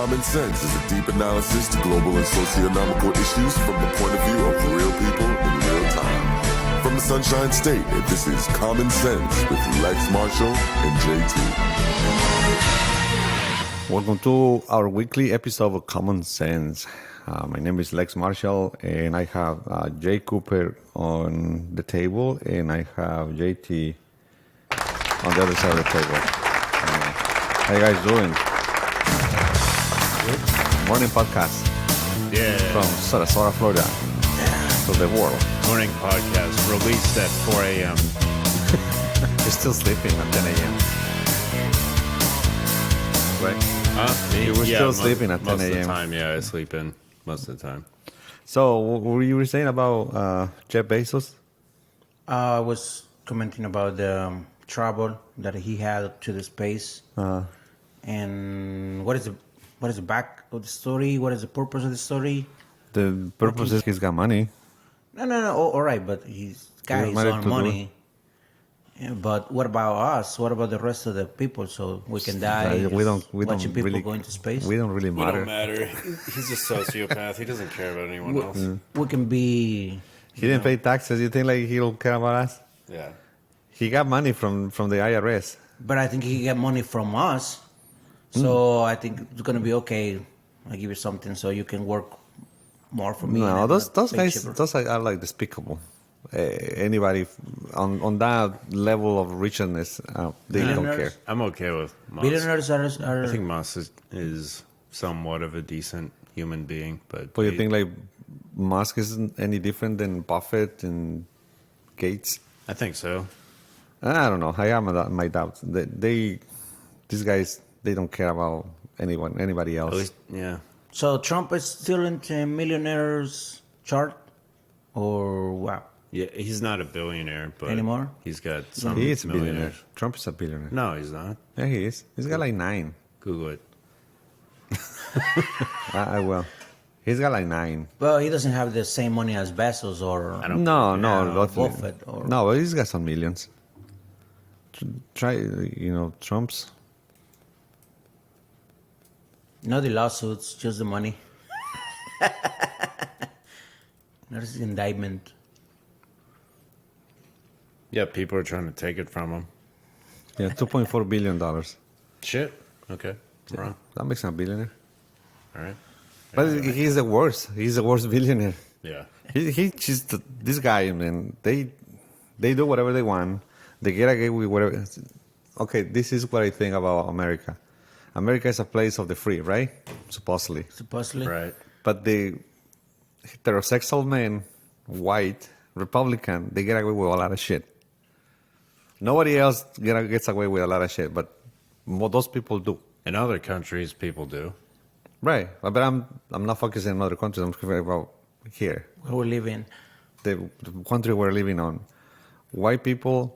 Common Sense is a deep analysis to global and socio-economical issues from the point of view of real people in real time. From the Sunshine State, this is Common Sense with Lex Marshall and JT. Welcome to our weekly episode of Common Sense. My name is Lex Marshall, and I have Jay Cooper on the table, and I have JT on the other side of the table. How you guys doing? Good. Morning podcast. Yeah. From Sarasota, Florida. To the world. Morning podcast released at 4 a.m. You're still sleeping at 10 a.m. Right? You were still sleeping at 10 Most of the a.m. time, yeah, I sleep in most of the time. So, what were you saying about Jeff Bezos? I was commenting about the travel that he had to the space. And what is the back of the story? What is the purpose of the story? The purpose is he's got money. No. All right, but he's got his own money. Yeah, but what about us? What about the rest of the people? So we can die. We don't watching people really go into space. We don't really We matter. don't matter. He's a sociopath. He doesn't care about anyone else. We can be. He didn't pay taxes. You think like he'll care about us? Yeah. He got money from the IRS. But I think he get money from us. So I think it's gonna be okay. I give you something so you can work more for me. No, those guys, cheaper. those are like despicable. Anybody on that level of richness, they don't care. I'm okay with Musk. Billionaires are I think Musk is somewhat of a decent human being, but But you think like Musk isn't any different than Buffett and Gates? I think so. I don't know. I have my doubts. These guys, they don't care about anybody else. At least, yeah. So Trump is still in the millionaires chart, or what? Yeah, he's not a billionaire, but Anymore? he's got some He is a billionaire. millionaires. Trump is a billionaire. No, he's not. Yeah, he is. He's got like 9. Google it. I will. He's got like 9. Well, he doesn't have the same money as Bezos or No, definitely. Buffett. Or No, but he's got some millions. Try, Trump's. not the lawsuits, just the money. Not the indictment. Yeah, people are trying to take it from him. Yeah, $2.4 billion. Shit. Okay. Wrong. That makes him a billionaire. All right. But he's the worst. He's the worst billionaire. Yeah. He just, this guy, man, they do whatever they want. They get away with whatever. Okay, this is what I think about America. America is a place of the free, right? Supposedly. Right. But the heterosexual men, white, Republican, they get away with a lot of shit. Nobody else gets away with a lot of shit, but those people do. In other countries, people do. Right. But I'm not focusing on other countries. I'm talking about here. Where we live in. The country we're living on. White people,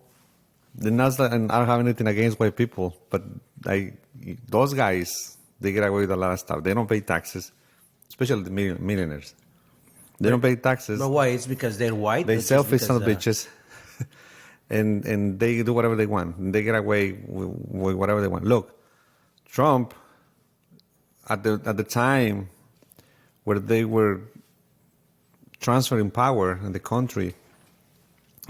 and I don't have anything against white people, but those guys, they get away with a lot of stuff. They don't pay taxes, especially the millionaires. They don't pay taxes. But why? It's because they're white? They It's selfish because, son of bitches. and they do whatever they want. And they get away with whatever they want. Look, Trump, at the time where they were transferring power in the country,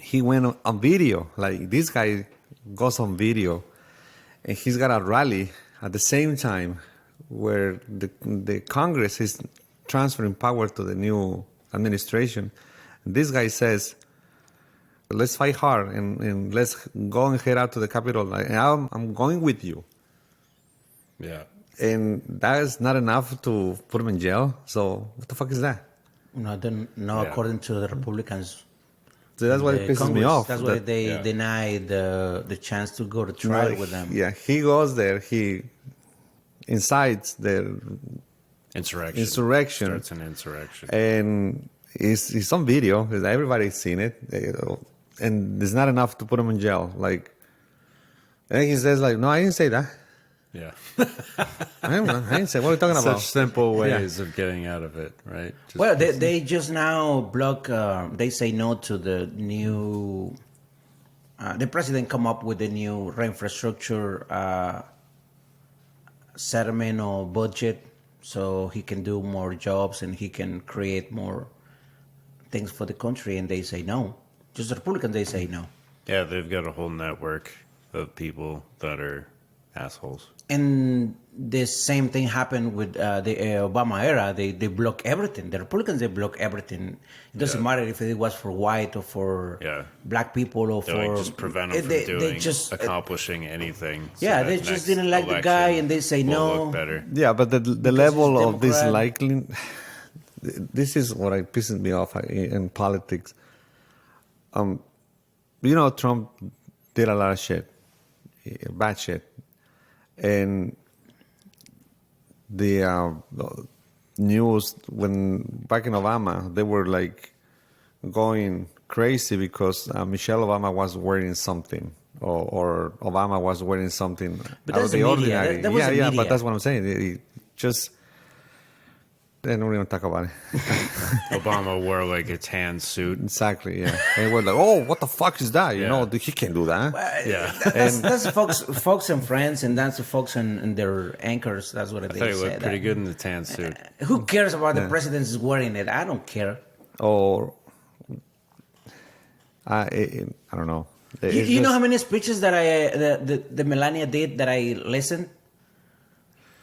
he went on video. Like, this guy goes on video, and he's got a rally at the same time where the Congress is transferring power to the new administration. And this guy says, let's fight hard and let's go and head out to the Capitol. Like, I'm going with you. Yeah. And that is not enough to put him in jail. So what the fuck is that? According to the Republicans. So that's why it pisses me off. That's why they deny the chance to go to trial with them. Yeah, he goes there. He incites the Insurrection. Starts an insurrection. And it's on video. Everybody's seen it. And it's not enough to put him in jail. Like, and he says, like, no, I didn't say that. Yeah. I didn't say, what are you talking about? Such simple ways of getting out of it, right? They just now block, they say no to the new, the president come up with the new infrastructure settlement or budget so he can do more jobs and he can create more things for the country, and they say no. Just the Republicans, they say no. Yeah, they've got a whole network of people that are assholes. And the same thing happened with the Obama era. They block everything. The Republicans, they block everything. It doesn't matter if it was for white or for black people or They for... just prevent them from accomplishing anything. So yeah, they just didn't like the guy and they say no. Look better. Yeah, but the level of this likely... This is what pisses me off in politics. Trump did a lot of shit, bad shit. And the news, when back in Obama, they were like going crazy because Michelle Obama was wearing something, or Obama was wearing something but out of the ordinary. Media. But that's what I'm saying. It just... They don't even talk about it. Obama wore like a tan suit. Exactly, yeah. And we're like, oh, what the fuck is that? You know, he can't do that. That's Fox and Friends, and that's the Fox and their anchors. That's what they say. He looked pretty good in the tan suit. Who cares about the president is wearing it? I don't care. Or, I don't know. You know how many speeches that the Melania did that I listened?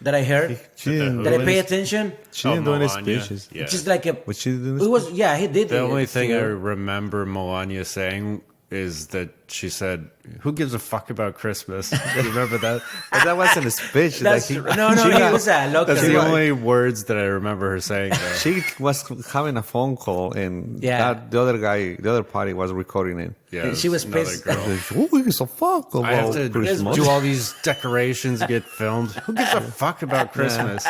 That I heard, that I pay attention. She didn't do any speeches. Yeah. Just like a. But she did. It was he did. The only thing I remember Melania saying is that she said, "Who gives a fuck about Christmas?" You remember that? But that wasn't a speech. No, it was a local. That's the only words that I remember her saying. Though. She was having a phone call, and the other party was recording it. Yeah, and she was pissed. Who gives a fuck about I have to Christmas? do all these decorations get filmed. Who gives a fuck about Christmas?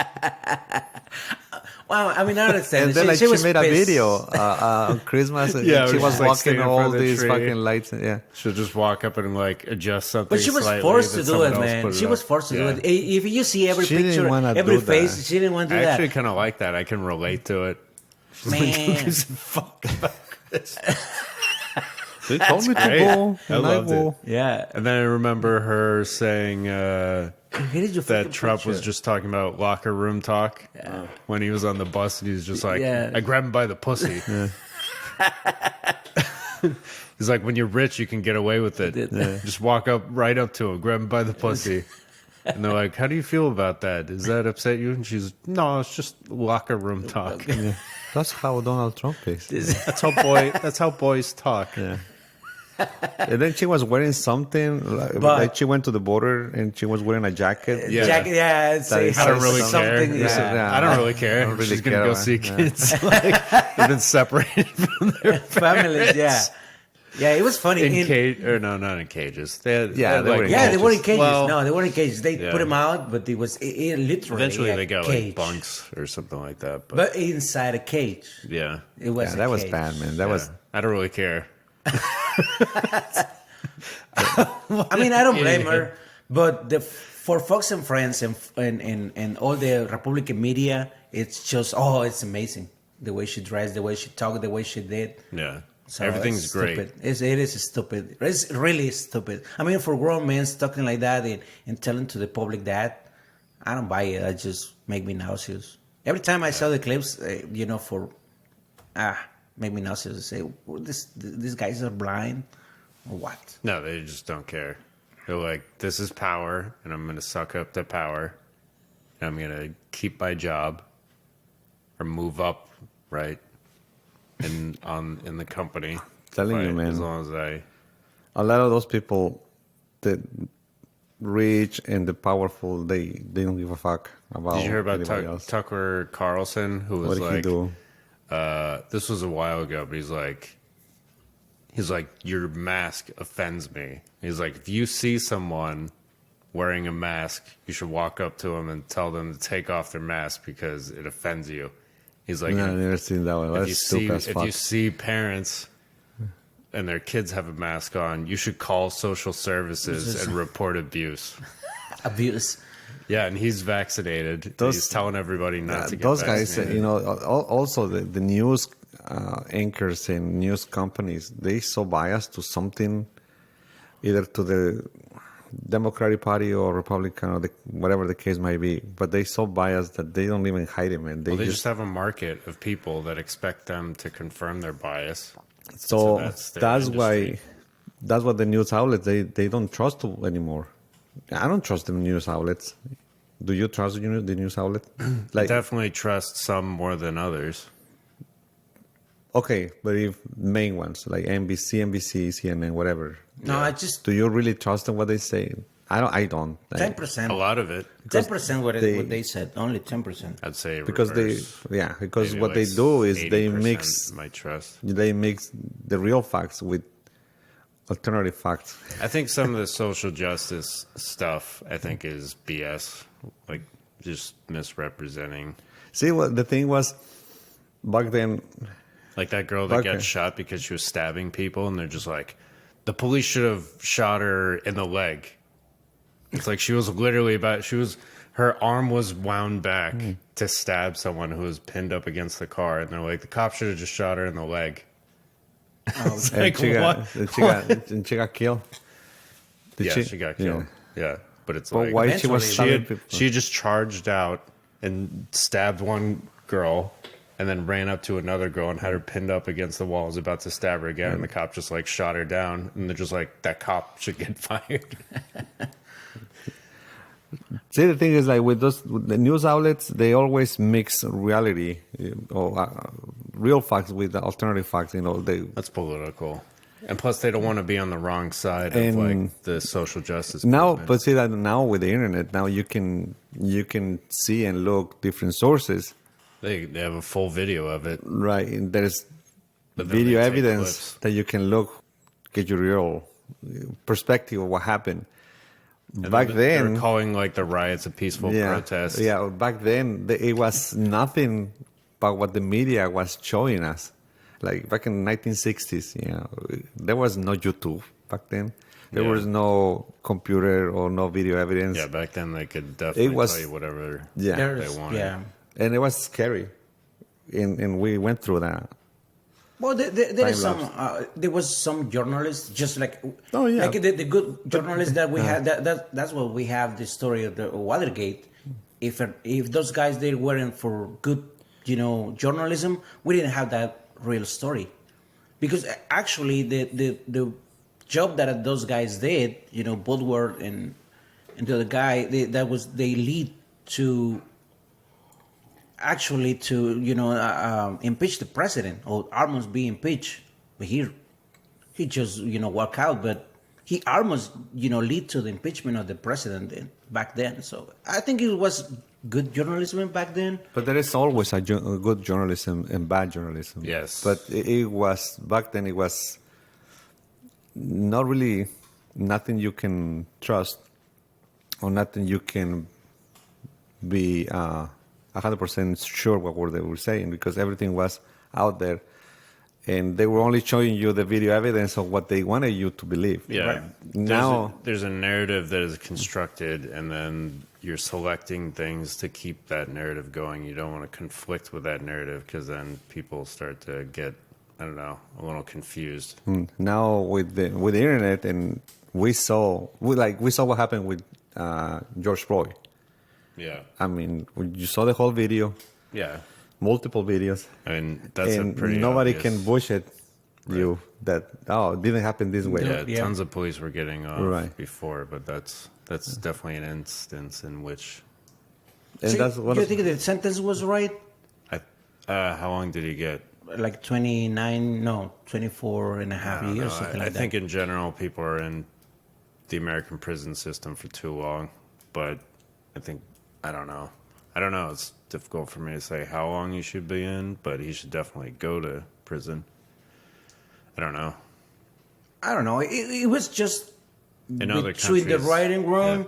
Well, I mean, I understand. And then she made pissed. a video on Christmas. And she was walking all these fucking lights. Yeah, she'll just walk up and like adjust something. But she was forced to do it, man. She was forced to do it. If you see every picture, every face, she didn't want to do that. I actually kind of like that. I can relate to it. Man, who gives a fuck about Christmas? They told me to go. I loved it. Yeah. And then I remember her saying that Trump was just talking about locker room talk when he was on the bus, and he was just like, I grabbed him by the pussy. He's like, when you're rich, you can get away with it. Just walk right up to him, grab him by the pussy. And they're like, how do you feel about that? Does that upset you? And she's, no, it's just locker room talk. Yeah. That's how Donald Trump is. That's how boys talk. Yeah. And then she was wearing something. Like she went to the border and she was wearing a jacket. I don't really care. I don't really care. She's gonna go see kids. Like, they've been separated from their families. Yeah, it was funny. Not in cages. They were in cages. Well, no, they weren't in cages. They put them out, but it was literally. Eventually, they got like bunks or something like that. But inside a cage. Yeah, it was. That was bad, man. That was. I don't really care. I mean, I don't blame her, but for Fox and Friends and all the Republican media, it's just it's amazing the way she dressed, the way she talked, the way she did. Yeah. So everything's great. It is stupid. It's really stupid. I mean, for grown men talking like that and telling to the public that, I don't buy it. It just make me nauseous. Every time I saw the clips, make me nauseous. I say, these guys are blind or what? No, they just don't care. They're like, this is power, and I'm going to suck up the power, and I'm going to keep my job or move up, right? In the company. Telling you, man. As long as a lot of those people, the rich and the powerful, they don't give a fuck about. Did you hear about Tucker Carlson, who was what did he do? This was a while ago, but he's like, your mask offends me. He's like, if you see someone wearing a mask, you should walk up to them and tell them to take off their mask because it offends you. He's like, no, I've never seen that one. That's stupid as fuck. If you see parents and their kids have a mask on, you should call social services and report abuse. Abuse. Yeah, and he's vaccinated. He's telling everybody not to get those vaccinated. Those guys, also the news anchors and news companies, they so biased to something, either to Democratic Party or Republican or whatever the case might be, but they're so biased that they don't even hide it, man. They just have a market of people that expect them to confirm their bias. So that's their that's industry. why that's what the news outlets they don't trust anymore. I don't trust the news outlets. Do you trust the news outlet? I definitely trust some more than others. Okay, but if main ones like NBC, CNN, whatever. No, I just Do you really trust them what they say? I don't. 10%. A lot of it, 10% what they said. Only 10%. I'd say, Because reverse. because Maybe what like they do is they 80% mix my trust. the real facts with alternative facts. I think some of the social justice stuff I think is BS, like just misrepresenting. See, what the thing was back then. Like that girl that Okay. got shot because she was stabbing people, and they're just like, the police should have shot her in the leg. It's like she was literally her arm was wound back to stab someone who was pinned up against the car, and they're like, the cop should have just shot her in the leg. It's like, what? And she got killed. Did She got killed. Yeah, but it's But like why she was eventually- stabbing people? she just charged out and stabbed one girl, and then ran up to another girl and had her pinned up against the wall, was about to stab her again, and the cop just like shot her down, and they're just like, that cop should get fired. See, the thing is, like with the news outlets, they always mix reality or real facts with the alternative facts. You know, That's political. And plus, they don't want to be on the wrong side of And like the social justice now, movement. but see that now with the internet, now you can see and look different sources, They have a full video of it. right? And there's But then video they take evidence clips. that you can look, get your real perspective of what happened. And Back they then, were calling like the riots a peaceful protest. Yeah, back then it was nothing but what the media was showing us. Like back in the 1960s, you know, there was no YouTube back then. There Yeah. was no computer or no video evidence. Yeah, back then they could definitely was- tell you whatever Yeah. they wanted. Yeah. And it was scary. And we went through that. Well, there is Time some. There was some journalists, just like Oh, yeah. like the good journalists that we had. That's what we have. The story of the Watergate. If those guys they weren't for good, journalism, we didn't have that real story, because actually the job that those guys did, Woodward and the other guy, they lead to. Actually, to impeach the president or almost be impeached, but he just walk out. But he almost lead to the impeachment of the president back then. So I think it was good journalism back then. But there is always a good journalism and bad journalism. Yes. But it was, back then it was not really nothing you can trust or nothing you can be 100% sure what they were saying, because everything was out there. And they were only showing you the video evidence of what they wanted you to believe. Yeah. Right. Now, There's a narrative that is constructed, and then you're selecting things to keep that narrative going. You don't want to conflict with that narrative, because then people start to get, I don't know, a little confused. now with the internet, and we saw what happened with George Floyd. Yeah. I mean, you saw the whole video, Yeah. multiple videos, I mean, that's and a pretty nobody obvious- can bullshit you that it didn't happen this way. Yeah, Yeah. tons of police were getting off Right. before, but that's definitely an instance in which And So that's what you think the sentence was right? how long did he get? Like 24 and a half I don't years, know. something I like think that. in general people are in the American prison system for too long, but I don't know. It's difficult for me to say how long he should be in, but he should definitely go to prison. I don't know. I don't know. It was just In other between the countries, right and wrong.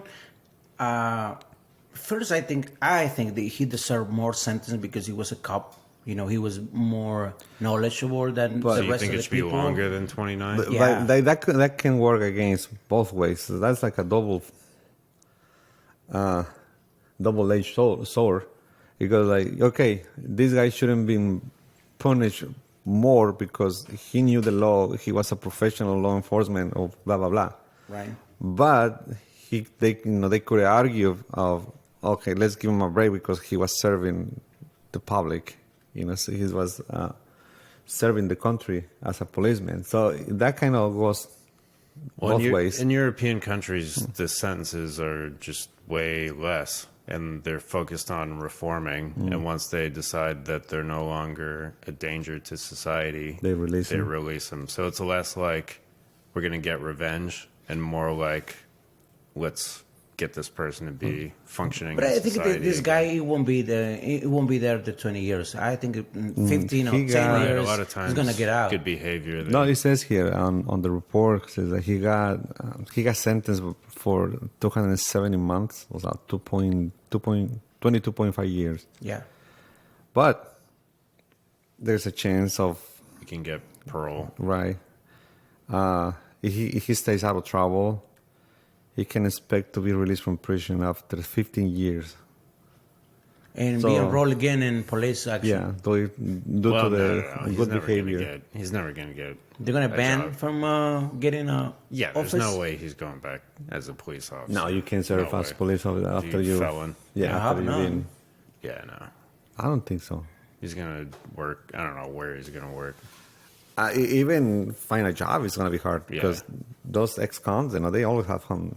First, I think that he deserved more sentence because he was a cop. He was more knowledgeable than So the you rest think of it the should be people. longer than 29? Yeah. that can work against both ways. So that's like a double-edged sword, because okay, this guy shouldn't be punished more because he knew the law. He was a professional law enforcement of blah blah blah. Right. But they could argue of, okay, let's give him a break because he was serving the public. So he was serving the country as a policeman. So that kind of goes both ways. In European countries, the sentences are just way less, and they're focused on reforming. And once they decide that they're no longer a danger to society, They release them. So it's less like we're going to get revenge, and more like let's get this person to be functioning. But in I think society this again. guy he won't be there the 20 years. I think in 15 or 10 got- Right, years a lot of times he's gonna get out. good behavior. No, it says here on the report, says that he got sentenced for 270 months, was that 22.5 years. Yeah. But there's a chance of, You can get parole. right, if he stays out of trouble, he can expect to be released from prison after 15 years. And So- be enrolled again in police action. Yeah, due to the He's good never behavior. He's never going to get. They're gonna a ban job. from getting a Yeah, office. there's no way he's going back as a police officer. No, you can't serve No as way. police officer after you. felon. Yeah, I after hope you've not. been. Yeah, no. I don't think so. He's gonna work. I don't know where he's gonna work. Even find a job is gonna be hard Yeah. because those ex-cons, they always have hell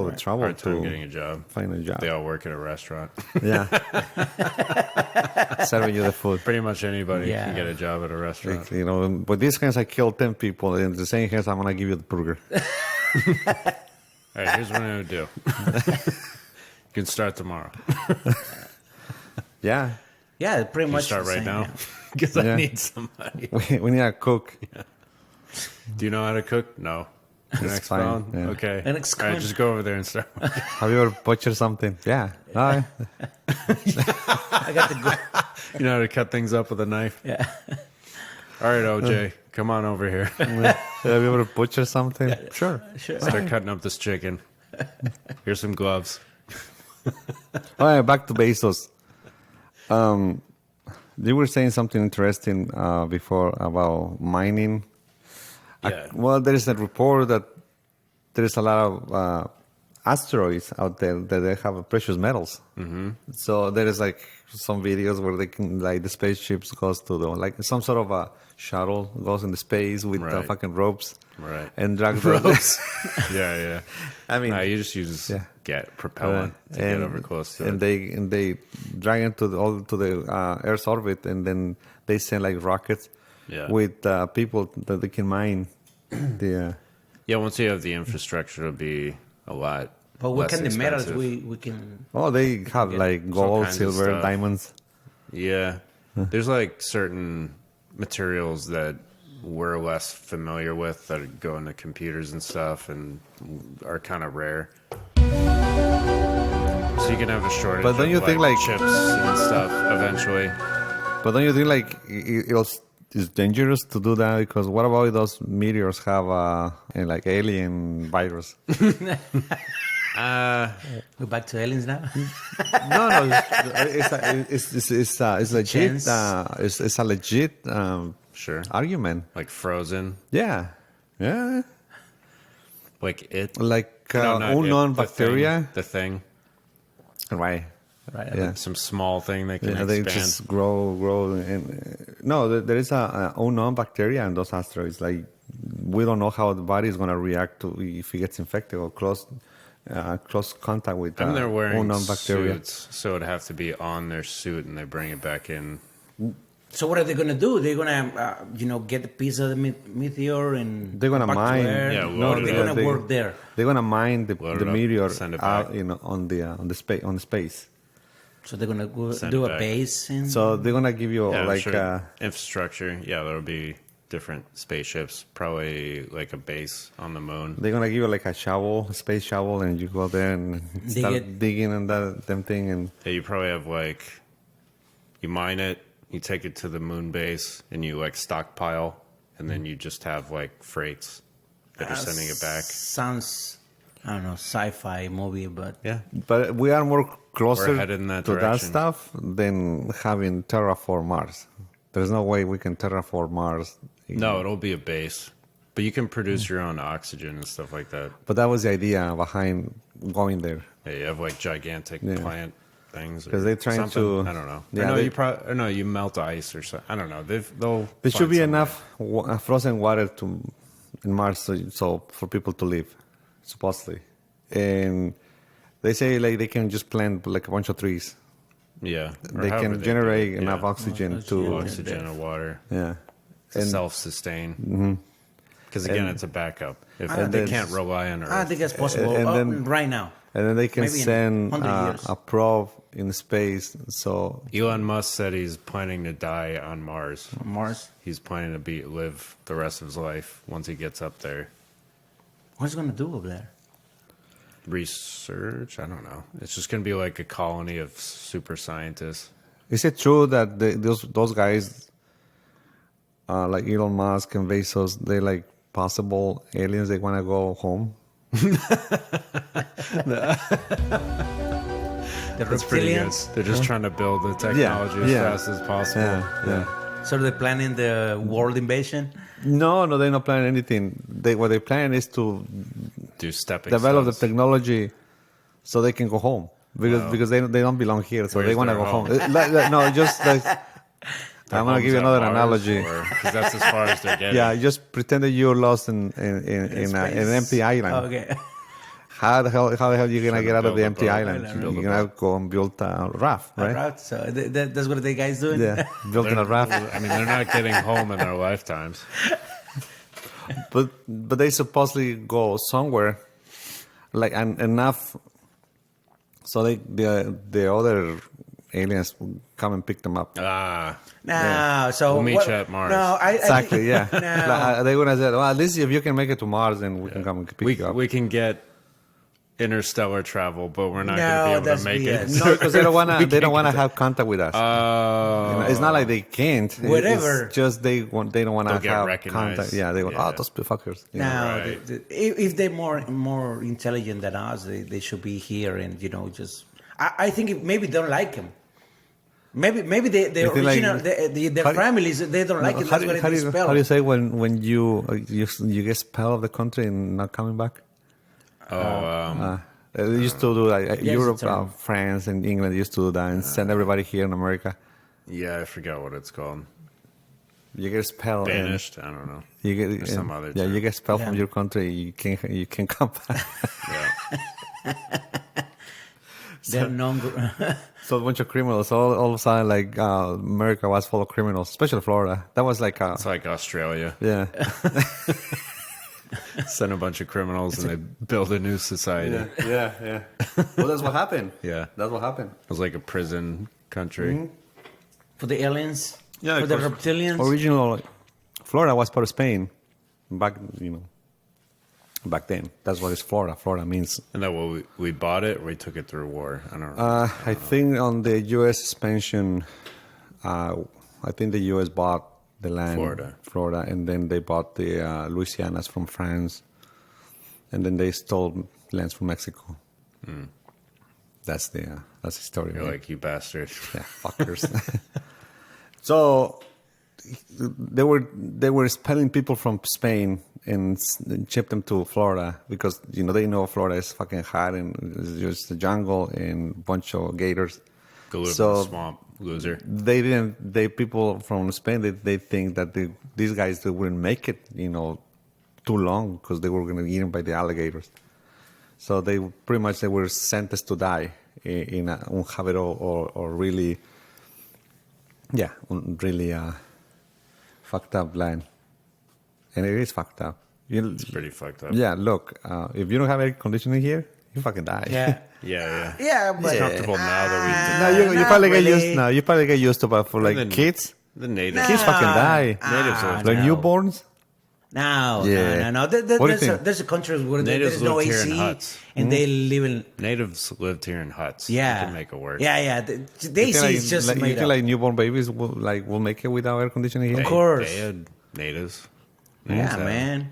of trouble Hard time to getting a job. find a job. They all work at a restaurant. Yeah, serving you the food. Pretty much anybody Yeah. can get a job at a restaurant. But these hands, I killed 10 people. In the same hands, I'm gonna give you the burger. All right, here's what I'm gonna do. You can start tomorrow. Yeah, Yeah, pretty You much start the right same, now yeah. because Yeah. I need somebody. we need a cook. Do you know how to cook? No. An It's ex-con? fine, yeah. Okay. An All ex-con. right, just go over there and start. Have you ever butchered something? Yeah. All right. I got the good. You know how to cut things up with a knife? Yeah. All right, OJ, come on over here. Have you ever butchered something? Sure. Sure. Start cutting up this chicken. Here's some gloves. All right, back to Bezos. You were saying something interesting before about mining. Yeah. Well, there is a report that there is a lot of asteroids out there that they have precious metals. Mm-hmm. So there is like some videos where they can, like, the spaceships goes to the, like, some sort of a shuttle goes into space with Right. fucking ropes. Right. And drag Ropes. Yeah. I mean, Nah, you just use get propellant to get over close to and it. they drag into the Earth's orbit, and then they send like rockets Yeah. with people that they can mine. The Yeah, once you have the infrastructure, it'll be a lot. But what less kind of metals expensive. we can? they have like gold, kinds of silver, stuff. diamonds. Yeah. There's like certain materials that we're less familiar with that go into computers and stuff and are kind of rare. So you can have a shortage But don't of you think, like- chips and stuff eventually. But don't you think like it's dangerous to do that? Because what about if those meteors have like alien virus? We're back to aliens now. No, it's legit. Chance. It's a legit Sure. argument. Like Frozen. Yeah. Like it. Like No, not unknown it, the bacteria. The thing. Right. Right. Yeah. Some small thing that can Yeah, they expand. just grow. And no, there is a unknown bacteria in those asteroids. Like, we don't know how the body is going to react to if it gets infected or close contact with And they're wearing unknown bacteria. suits, so it'd have to be on their suit, and they bring it back in. So what are they gonna do? They're gonna, get a piece of the meteor and They're gonna back to mine. Earth? Yeah, Or load they're it gonna up. work there. They're gonna mine Load the it up, meteor send it out, back. on the space. So they're gonna Send do it a back. base and So they're gonna give you Yeah, I'm like sure infrastructure. Yeah, there'll be different spaceships, probably like a base on the moon. they're gonna give you like a space shovel, and you go there and start digging on them thing. And Yeah, you probably have like, you mine it, you take it to the moon base, and you like stockpile, and then you just have like freights that are sending it back. Sounds, I don't know, sci-fi movie, but Yeah. but we are more closer We're headed in that to that direction. stuff than having terraform Mars. There's no way we can terraform Mars. No, it'll be a base. But you can produce your own oxygen and stuff like that. But that was the idea behind going there. Yeah, you have like gigantic plant things. 'Cause they're trying something. to- I don't know. yeah, I know they- you probably. I know you melt ice or something. I don't know. They'll. There should find be some way. enough frozen water in Mars, so for people to live, supposedly. And they say like they can just plant like a bunch of trees. Yeah, or They however can do generate it. enough Yeah. oxygen to Oxygen and water. yeah. To And self-sustain. Because again, it's a backup. If I they think- can't rely on Earth. I think that's possible And then- right now. and then they can Maybe in send 100 years. a probe in space. So Elon Musk said he's planning to die on Mars. Mars. He's planning to live the rest of his life once he gets up there. What's he gonna do over there? Research? I don't know. It's just going to be like a colony of super scientists. is it true that those guys, like Elon Musk and Bezos, they like possible aliens? They want to go home. The That's pretty good. reptilians. They're just trying to build the technology as yeah. fast as possible. Yeah. So they're planning the world invasion. No, they're not planning anything. What they plan is to Do stepping develop the stones. technology so they can go home because they don't belong here, so Where's they want to their go home. home? No, just like I'm gonna give you another analogy. Because that's as far as they're getting. Yeah, just pretend that you're lost in an empty island. Oh, okay. How the hell are you gonna Trying to get out of build the a empty boat. island? Build a You're gonna go and build a raft, right? Right. So that's what the guy's doing. Yeah, building a raft. I mean, they're not getting home in their lifetimes. But they supposedly go somewhere, like enough, so the other aliens will come and pick them up. Ah, No, so We'll meet what- you at Mars. No, I Exactly, think- yeah. No. Like, they're gonna say, well, at least if you can make it to Mars, then we can come and pick you up. we can get interstellar travel, but we're not No, going to be able to that's make BS. it. No, because they don't wanna. We They don't can't wanna get have contact with us. Oh, It's not like they can't. Whatever. It's just they don't want to They'll get have recognized. contact. Yeah, they go, Yeah. oh, those fuckers. You No, know? Right. if they're more intelligent than us, they should be here and just. I think maybe they don't like him. Maybe the You think, like, original their how- families they don't like it. How That's do, why how, they do you, expel. how do you say when you get expelled of the country and not coming back? They used to do like Europe, it's a- France, and England used to do that and send everybody here in America. yeah, I forgot what it's called. You get expelled. and Banished? I don't know. You get There's some other yeah. term. You get expelled from Yeah. your country. You can't come back. Yeah. They're non. So a bunch of criminals. All of a sudden, like America was full of criminals, especially Florida. That was like It's like Australia. yeah. Send a bunch of criminals and they build a new society. yeah. Well, that's what happened. Yeah. That's what happened. It was like a prison country. For the aliens, Yeah, for the because reptilians. Original Florida was part of Spain back, back then. That's what it's Florida. Florida means. And then we bought it or we took it through war. I don't know. I think on the U.S. expansion, I think the U.S. bought the land, Florida, and then they bought the Louisianas from France, and then they stole lands from Mexico. That's the story. You're right? like, you bastard. Yeah, fuckers. So they were expelling people from Spain and ship them to Florida because they know Florida is fucking hot and it's just a jungle and a bunch of gators. Go live in So- the swamp, loser. People from Spain they think that these guys they wouldn't make it too long because they were going to get eaten by the alligators. So they were sentenced to die in un habero or really fucked up land, and it is fucked up. It's pretty fucked up. Yeah, look, if you don't have air conditioning here, you fucking die. Yeah. Yeah. Yeah, It's but comfortable now that No, you not probably get really. used. No, you probably get used to, but for like then- kids, the natives. kids fucking die. Natives live Like no. newborns. No, Yeah. no. What do you There's think? there's a country where Natives there's no lived here in AC huts. and they live in Natives lived here in huts. yeah. You can make it work. Yeah. The You AC think, is just like, you made think up. like newborn babies will make it without air conditioning here? They, course. They had natives. Yeah, So, man.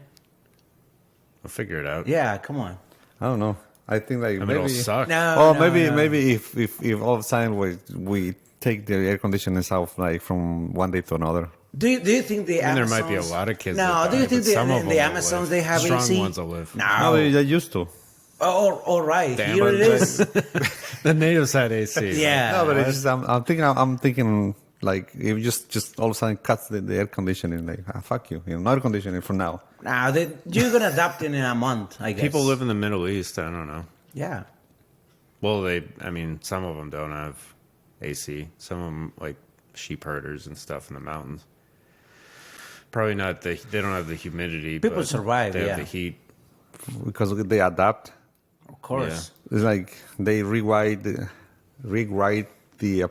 We'll figure it out. Yeah, come on. I don't know. I think like I mean, maybe. it'll suck. No, maybe if all of a sudden we take the air conditioners out like from one day to another, Do you think the And there Amazons... might be a lot of kids. No, that do you die, think but some of the them will Amazons, live. they have Strong AC? ones will live. No, they used to. Oh, all right. Damn, Here but it is. The natives had AC. Yeah. No, but it's just, I'm thinking like if you just all of a sudden cuts the air conditioning, like fuck you, no air conditioning for now. Now, you're going to adapt it in a month, I guess. People live in the Middle East. I don't know. Yeah. Well, some of them don't have AC. Some of them, like sheep herders and stuff in the mountains. Probably not they don't have the humidity. People but survive, They yeah. have the heat. Because they adapt. Of course. It's like they rewrite the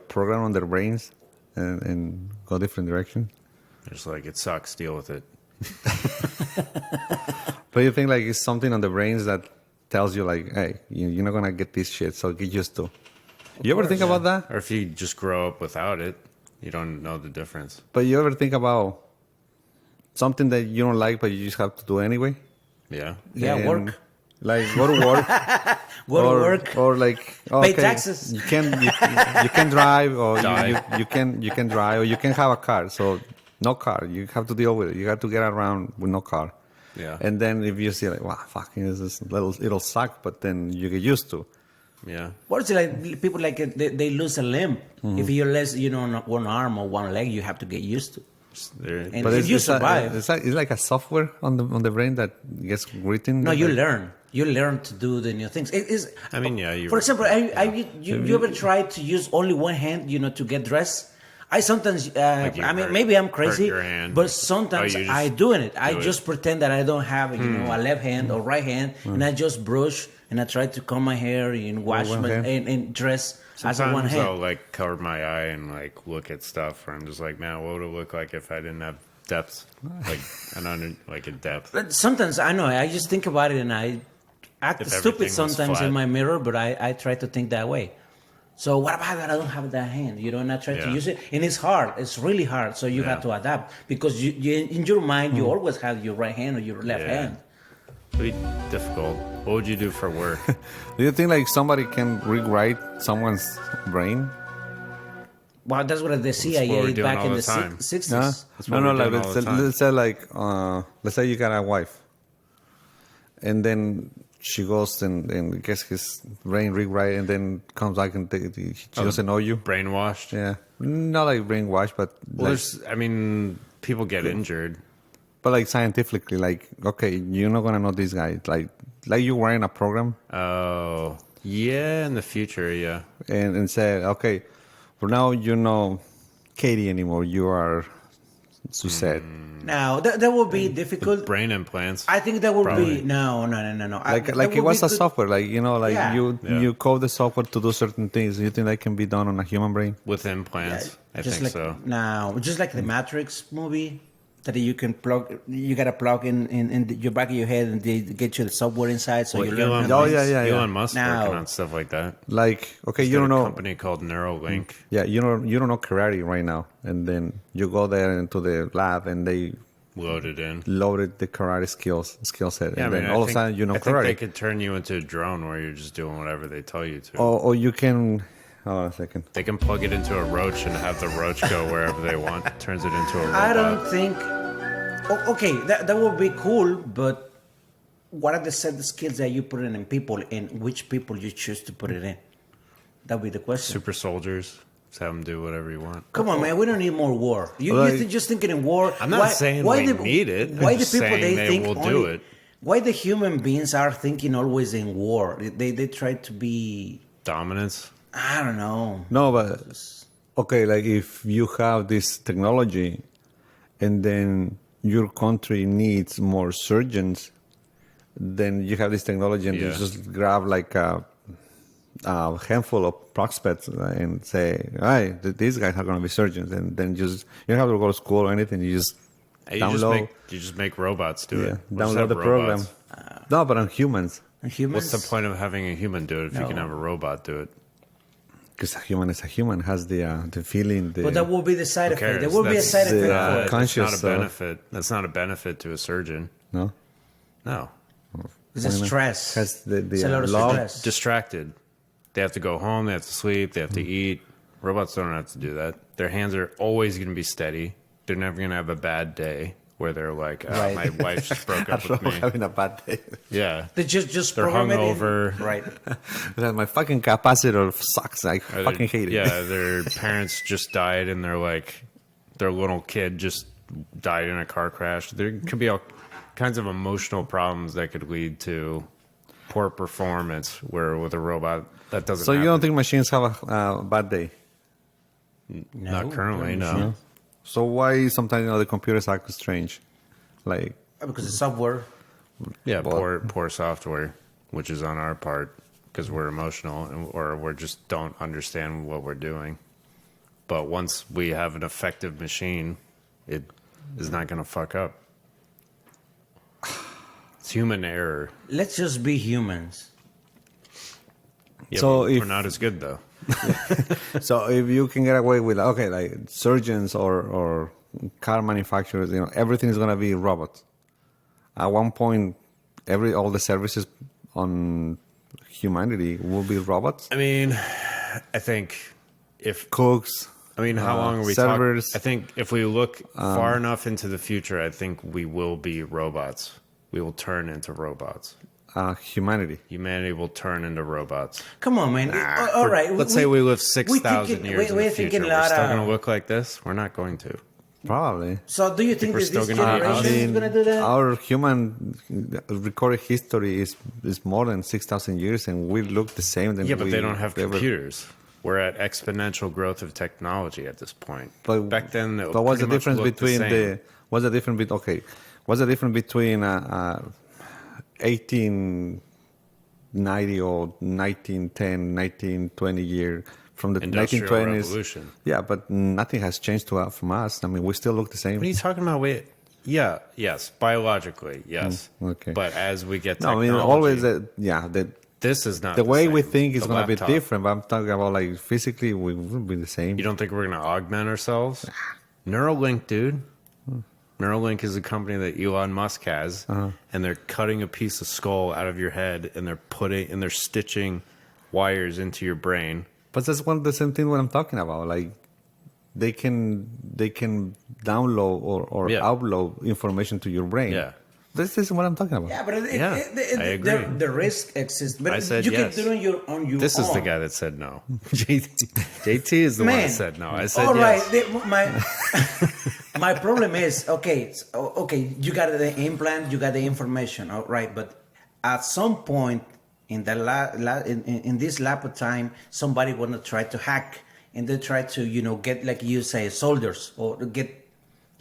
program on their brains and go different direction. It's like, it sucks. Deal with it. But you think like it's something on the brains that tells you like, hey, you're not gonna get this shit, so get used to. You ever think about that? Or if you just grow up without it, you don't know the difference. But you ever think about something that you don't like, but you just have to do anyway? Yeah. Yeah, And, work. Like go to work. Go to work. Or like okay, taxes. You can drive, or Die. you can drive, or you can have a car. So no car, you have to deal with it. You have to get around with no car. Yeah. And then if you see like, wow, fucking, it'll suck, but then you get used to. Yeah. What is it like? People like they lose a limb. If you lose, one arm or one leg, you have to get used to. And But if you it's survive, it's like a software on the brain that gets written. no, you learn. You learn to do the new things. It is. You For example, you ever try to use only one hand, to get dressed? I sometimes, maybe I'm crazy, your hand. but sometimes you just I do it. I do it. just pretend that I don't have, a left hand or right hand, and I just brush and I try to comb my hair and wash one my, hand? and dress as a one Sometimes I'll hand. like cover my eye and like look at stuff where I'm just like, man, what would it look like if I didn't have depth? Like a depth. But sometimes I know I just think about it and I act If stupid everything was sometimes in flat. my mirror, but I try to think that way. So what about that? I don't have that hand, and I try to Yeah. use it, and it's hard. It's really hard. So you Yeah. have to adapt because you in your mind you always have your right hand or your left Yeah. hand. It'd be difficult. What would you do for work? Do you think like somebody can rewrite someone's brain? Well, that's what the what we're CIA doing back all in the the time. 60s. Huh? That's what we're doing all the time. Let's say like let's say you got a wife, and then she goes and gets his brain rewrite, and then comes back and she doesn't know you. Brainwashed? Yeah, not like brainwash, but Well, like, people get injured. but like scientifically, like okay, you're not gonna know this guy, like you were in a program Oh, yeah, in the future, yeah. and say okay, for now you know Katie anymore, you are Suzette. Now that would be difficult. Brain implants. I think that would Probably. be no. Like That it would was be a good. software, like Yeah. you code the software to do certain things. You think that can be done on a human brain? With implants. I just think like, so. Now, just like the Matrix movie, that you can plug, you gotta plug in your back of your head, and they get you the software inside, so you learn. Elon, how to- yeah. Elon Musk Now- working on stuff like that. Like okay, He's you got don't a know. company called Neuralink. Yeah, you don't know karate right now, and then you go there into the lab and they Loaded in. loaded the karate skill set, Yeah, and then all of a sudden you know I think they karate. could turn you into a drone where you're just doing whatever they tell you to. Or you can. Hold on a second. They can plug it into a roach and have the roach go wherever they want. Turns it into a robot. I don't think. Okay, that would be cool, but what are the set of skills that you put in people, and which people you choose to put it in? That would be the question. Super soldiers. Just have them do whatever you want. Come on, man. We don't need more war. Like- You're just thinking in war. I'm not saying we need it. Why I'm the just people saying they think will only, do it. Why the human beings are thinking always in war? They try to be. Dominance. I don't know. No, but okay, like if you have this technology, and then your country needs more surgeons, then you have this technology, and you Yeah. just grab like a handful of prospects and say, "Hey, these guys are going to be surgeons," and then you don't have to go to school or anything. You just download, You just make robots do yeah, it. We'll just download have the program. robots. No, but on humans, Humans. What's the point of having a human do it if you can No. have a robot do it? because a human is a human, has the feeling. But that will be the side effect. cares? There will be a That's side the, effect uh, for it. That's conscious, not a benefit. That's not a benefit to a surgeon. no. No. It's a stress. Has the It's a lot of love. stress. Distracted. They have to go home. They have to sleep. They have to eat. Robots don't have to do that. Their hands are always going to be steady. they're never gonna have a bad day where they're like, oh, Right. my wife just broke up with me. having a bad day. Yeah, They just they're program it in- hungover. right? That my fucking capacitor sucks. I Or fucking hate it. Yeah, their parents just died, and they're like, their little kid just died in a car crash. There could be all kinds of emotional problems that could lead to poor performance. Where with a robot, that doesn't. So you don't happen. think machines have a bad day? Not currently, no. No. So why sometimes the computers act strange? Like Because the software. Yeah, Well- poor software, which is on our part because we're emotional or we just don't understand what we're doing. But once we have an effective machine, it is not going to fuck up. It's human error. Let's just be humans. Yeah, So but if- we're not as good though. so, if you can get away with like surgeons or car manufacturers, everything is gonna be robots. At one point, all the services on humanity will be robots. I mean, I think if Cooks. how long are we talking? servers? I think if we look far enough into the future, I think we will be robots. We will turn into robots. Humanity. Humanity will turn into robots. Come on, man. All right. Let's say we live we 6,000 thinking- years in we're the future. thinking a We're lot still of- going to look like this? We're not going to. Probably. So, do you think we're that still this gonna be generation is going to do that? Our human recorded history is more than 6,000 years, and we look the same. Yeah, but they don't have ever- computers. We're at exponential growth of technology at this point. But back then, it but what's the pretty much difference looked between same. what's the difference between 1890 or 1910, 1920 year from the Industrial 1920s? Revolution. Yeah, but nothing has changed from us. I mean, we still look the same. What are you talking about? Wait, yeah, yes, biologically, yes. okay. But as we get No, I technology, mean always this is not the way we same. think is The going to be laptop. different. But I'm talking about like physically, we will be the same. You don't think we're going to augment ourselves? Neuralink, dude. Neuralink is a company that Elon Musk has, and they're cutting a piece of skull out of your head, and they're stitching wires into your brain. But that's the same thing what I'm talking about. Like they can download or Yeah. upload information to your brain. Yeah. This is what I'm talking about. Yeah, but Yeah, I agree. The risk exists. But I said you yes. can do it on your This own. is the guy that said no. JT is the one Man. that said no. I said All right. yes. My problem is okay. You got the implant, you got the information, all right. But at some point in the in this lap of time, somebody wanna try to hack, and they try to get, like you say, soldiers, or get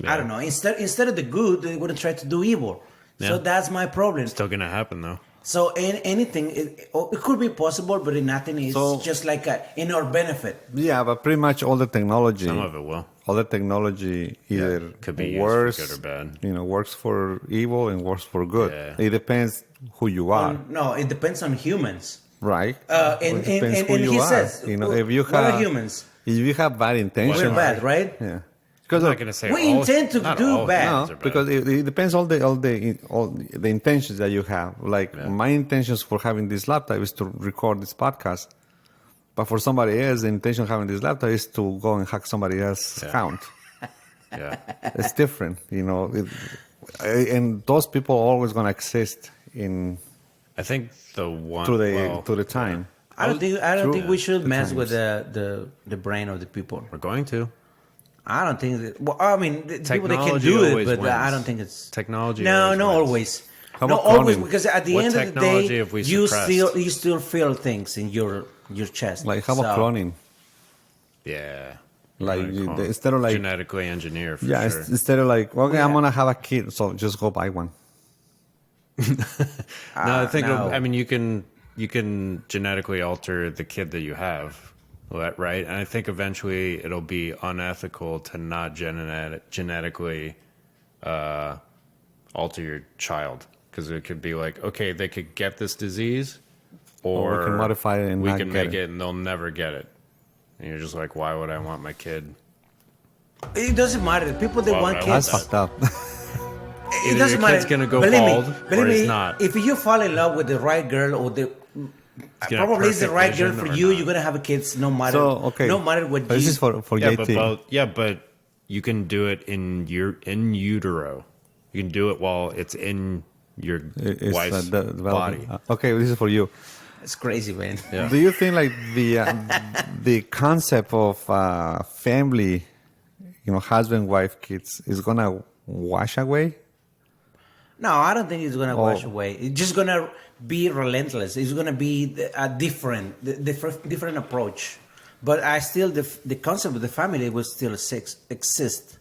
I don't know. Instead of the good, they wanna try to do evil. So Yeah. that's my problem. Still gonna happen though. So anything, it could be possible, but nothing is just like in our benefit. Yeah, but pretty much all the technology, Some of it will. all the technology either could be used for works, good or bad. Works for evil and works for good. Yeah. It depends who you are, No, it depends on humans. right? And It depends who he you are. says, If you what are have humans? if you have bad intentions, We're bad, right? Yeah, I'm because not gonna say We all- intend to not do all bad. humans no, are bad. because it depends all the intentions that you have. Like my intentions for having this laptop is to record this podcast, but for somebody else, the intention of having this laptop is to go and hack somebody else's account. yeah. It's different, and those people are always going to exist in I think the one to the time. I don't True. think we should The mess with times. the brain of the people. we're going to. I don't think that. Well, I mean, the people they can Technology do it, always but wins. I don't think it's Technology No, always no, wins. always. How No, about always, cloning? because at the What end of the technology day, have we you suppressed? still feel things in your chest. Like how about So- cloning? Yeah. Like Really cool. instead of like genetically engineer for yeah, sure. instead of like okay, Yeah. I'm gonna have a kid, so just go buy one. No, I think no. I mean you can genetically alter the kid that you have, right? And I think eventually it'll be unethical to not genetically alter your child, because it could be like, okay, they could get this disease, Or we can modify it and we not can get make it. it and they'll never get it. And you're just like, why would I want my kid? It doesn't matter. People that Well, want I That's kids, that. fucked up. it Either doesn't your matter. kid's gonna go Believe bald me, or believe it's me, not. If you fall in love with the right girl or the gonna have probably it's the perfect right girl vision for or you, not. you're gonna have a kids no matter So okay, no matter what. This you, is for Yeah, JT. but you can do it in utero. You can do it while it's in your wife's body. Okay, this is for you. It's crazy, man. Yeah. Do you think like the concept of family, husband, wife, kids, is gonna wash away? No, I don't think it's gonna wash away. It's just gonna be relentless. It's gonna be a different approach. But the concept of the family will still exist.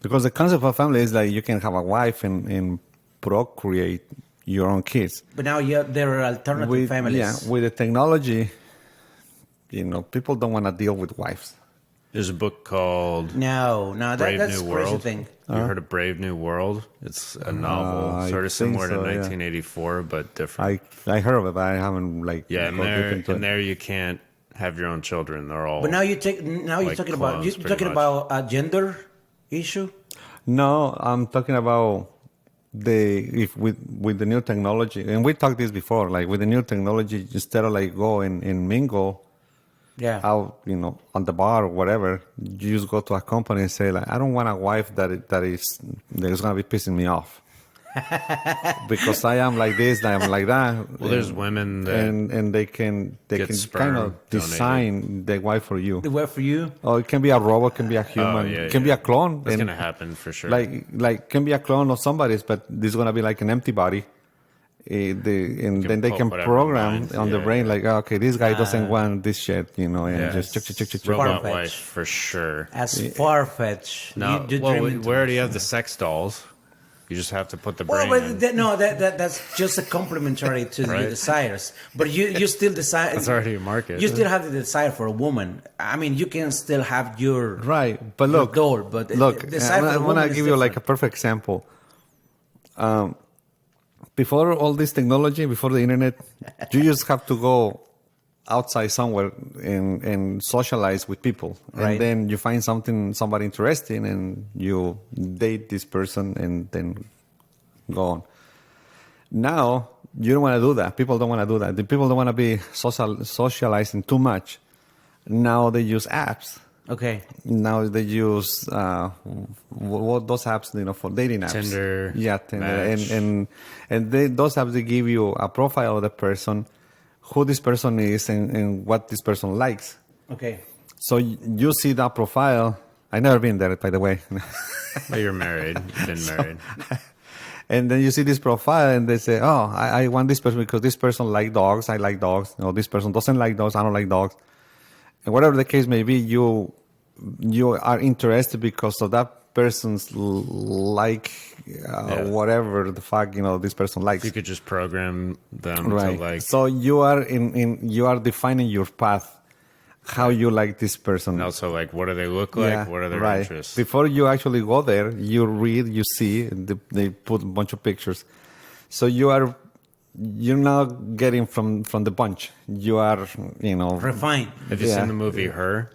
Because the concept of family is like you can have a wife and procreate your own kids. But now there are alternative families. Yeah, with the technology, people don't want to deal with wives. There's a book called No, that's Brave a New crazy World. thing. You heard of Brave New World? It's a novel, I sort of think similar to so, yeah. 1984, but different. I heard of it, but I haven't Yeah, and gone deep into it. there you can't have your own children. They're all. But now you're like talking about clones, pretty much. a gender issue. No, I'm talking about with the new technology, and we talked this before. Like with the new technology, instead of like go and mingle Yeah. out, on the bar or whatever, you just go to a company and say like, I don't want a wife that is gonna be pissing me off because I am like this, I am like that. Well, there's women that and they can sperm kind of donated. design the wife for you. The word for you. Or it can be a robot, can be a human, yeah, it can be a clone. That's and gonna happen for sure. like can be a clone of somebody's, but this is gonna be like an empty body. And then they put can whatever program minds, on the yeah, brain yeah. like, okay, this guy doesn't want this shit, and Yeah. just check. Robot Far-fetched. wife for sure. As far-fetched. No, You well, dream we into already it. have the sex dolls. You just have to put the Well, brain but in. that's just a complementary to your Right. desires. But you still decide. That's already a market. You still have the desire for a woman. I mean, you can still have your right. But your look, doll, but look, the desire for a I'm woman gonna is give you like a different. perfect example. Before all this technology, before the internet, you just have to go outside somewhere and socialize with people, Right. and then you find somebody interesting, and you date this person, and then go on. Now you don't want to do that. People don't want to do that. The people don't want to be socializing too much. Now they use apps. Okay. Now they use what those apps, for dating apps. Tinder, Yeah, Tinder, Match. and those apps, they give you a profile of the person, who this person is, and what this person likes. Okay. So you see that profile. I never been there, by the way. But you're married. You've been married. And then you see this profile, and they say, "Oh, I want this person because this person like dogs. I like dogs. This person doesn't like dogs. I don't like dogs." And whatever the case may be, you are interested because of that person's whatever the fuck this person likes. You could just program them Right. to like. So you are you are defining your path, how you like this person. And also, like, what do they look like? Yeah, What are their right. interests? Before you actually go there, you read, you see, they put a bunch of pictures. So you're not getting from the bunch. You are, Refine. Have you Yeah. seen the movie Her?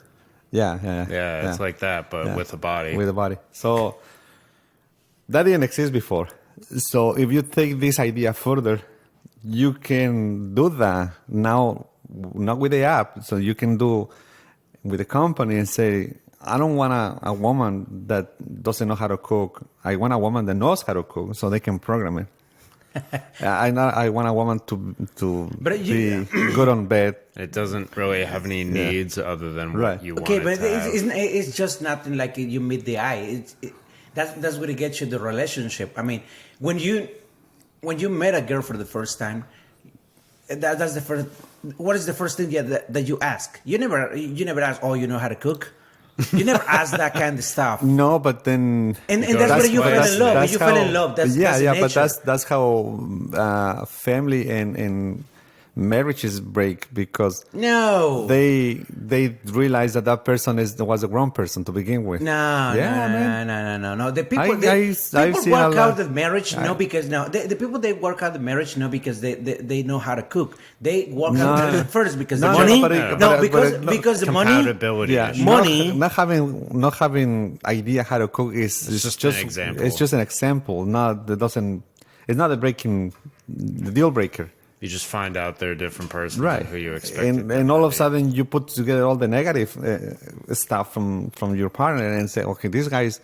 yeah, Yeah, it's like that, but with a body. with a body. So that didn't exist before. So if you take this idea further, you can do that now, not with the app. So you can do with the company and say, I don't want a woman that doesn't know how to cook. I want a woman that knows how to cook, so they can program it. I want a woman to But be good on bed. It doesn't really have any needs other than what Right. you want Okay, it but to have. it's just nothing like you meet the eye. That's what it gets you the relationship. I mean, when you met a girl for the first time, that's the first. What is the first thing that you ask? You never ask, oh, you know how to cook. You never ask that kind of stuff. No, but then And that's where you fell in love. When you fell in love, that's but nature. that's how family and marriages break, because No. they realize that person was a grown person to begin with. No, no. The people I've people seen a work lot. out the marriage because the people they work out the marriage because they know how to cook. They work out the first because the money. Because the money. Compatibility. Yeah, issue. Money. not having idea how to cook is just an example. It's just an example. It's not the deal breaker. You just find out they're a different person right? than who you expected. And all of a sudden you put together all the negative stuff from your partner and say, okay, this guy's,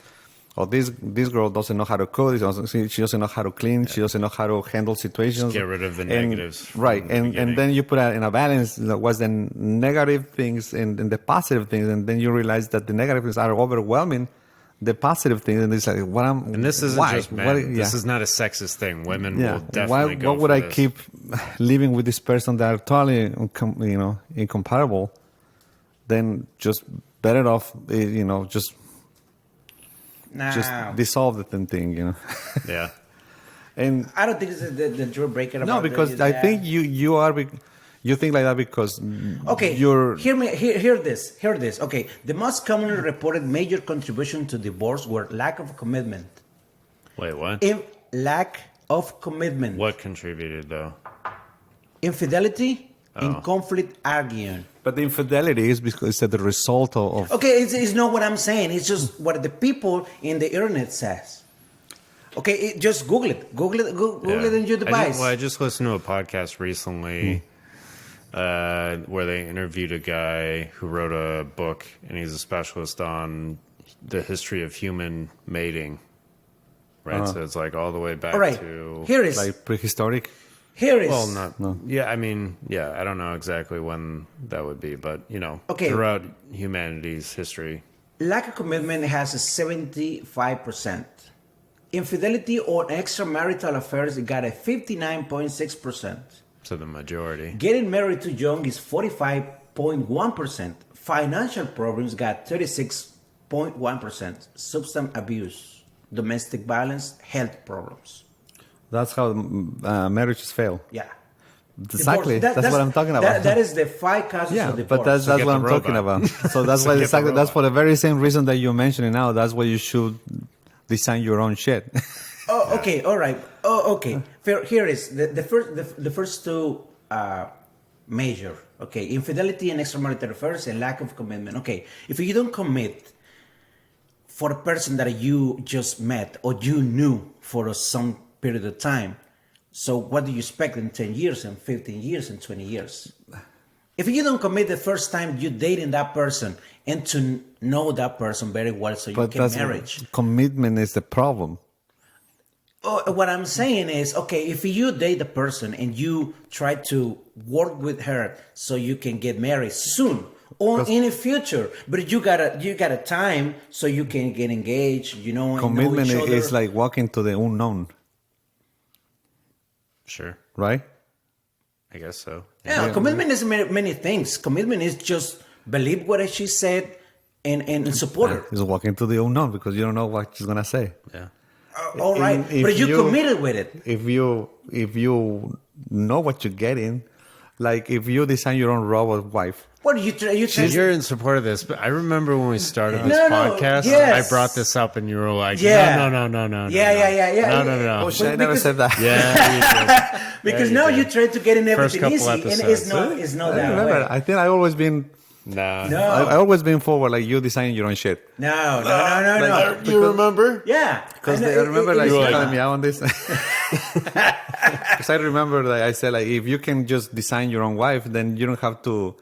or this girl doesn't know how to cook. She doesn't know how to clean. She doesn't know how to handle situations. Just get rid of the negatives. Right, and then you put in a balance what's the negative things and the positive things, and then you realize that the negative things are overwhelming the positive things, and it's like, and this isn't why? just men. This is not a sexist thing. Women will definitely go why would for I this. keep living with this person that are totally, incompatible? Then just better off, just dissolve the thing, Yeah. And I don't think it's the deal breaker. no, About because I think you think like that because you're hear this. Okay, the most commonly reported major contribution to divorce were lack of commitment. Wait, what? Lack of commitment. What contributed though? Infidelity and conflict arguing. But the infidelity is because it's the result of Okay, it's not what I'm saying. It's just what the people in the internet says. Okay, just Google it. Google it in your device. I just listened to a podcast recently where they interviewed a guy who wrote a book, and he's a specialist on the history of human mating. Right, so it's like all the way back to here is like prehistoric. Here is Yeah, I mean, I don't know exactly when that would be, but Okay. throughout humanity's history. lack of commitment has a 75%. Infidelity or extramarital affairs got a 59.6%. So the majority. Getting married too young is 45.1%. Financial problems got 36.1%. Substance abuse, domestic violence, health problems. That's how marriages fail. Yeah. Exactly. Divorce. That's what I'm talking about. That is the 5 causes Yeah, of divorce. but that's get what the I'm talking robot. about. So that's why get the exactly that's robot. for the very same reason that you're mentioning now. That's why you should design your own shit. Oh, okay, all right. Oh, okay. Here is the first two major. Okay, infidelity and extramarital affairs and lack of commitment. Okay, if you don't commit for a person that you just met or you knew for some period of time, so what do you expect in 10 years and 15 years and 20 years? If you don't commit the first time you dating that person and to know that person very well so you can marriage. Commitment is the problem. What I'm saying is, okay, if you date a person and you try to work with her so you can get married soon or in the future, but you got a time so you can get engaged, Commitment know each is other. like walking to the unknown, Sure. right? I guess so. Yeah, commitment is many things. Commitment is just believe what she said and support her. It's walking to the unknown because you don't know what she's gonna say. Yeah. All right, If but you committed with it. If you know what you're getting, like if you design your own robot wife, What you try? You're in support of this, but I remember when we started this No, podcast, yes. I brought this up and you were like, Yeah. no. Yeah. No. oh shit, I never said that. Yeah, Because you now did. you try to get in everything couple easy, and episodes. it's not I that remember. way. I think I always been. No. No. I always been forward, like you designing your own shit. No. Like, You remember? Yeah, Because know, I remember it like is you like- calling me out on this. Because I remember like I said like if you can just design your own wife, then you don't have to.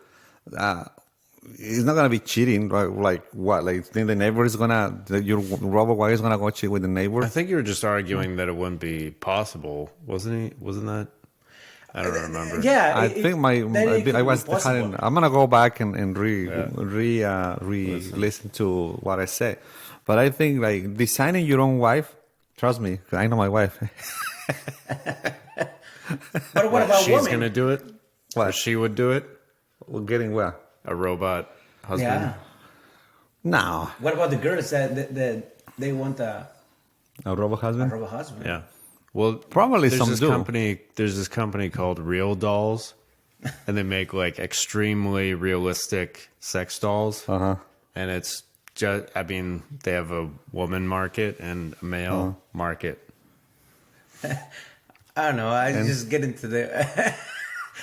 It's not gonna be cheating, right? Like what? Like think the neighbor is your robot wife is gonna go cheat with the neighbor? I think you were just arguing that it wouldn't be possible, wasn't he? Wasn't that? I don't remember. Yeah, I think I was. I'm gonna go back and listen to what I said, but I think like designing your own wife. Trust me, 'cause I know my wife. But what about She's women? gonna do it. Or What? she would do it. We're getting where? A robot husband. Yeah. No, What about the girls that they want a robot husband. robot husband? Yeah. Well, Probably there's some this do. There's this company called Real Dolls, and they make like extremely realistic sex dolls. And it's just, I mean, they have a woman market and a male market. I don't know. I just get into the.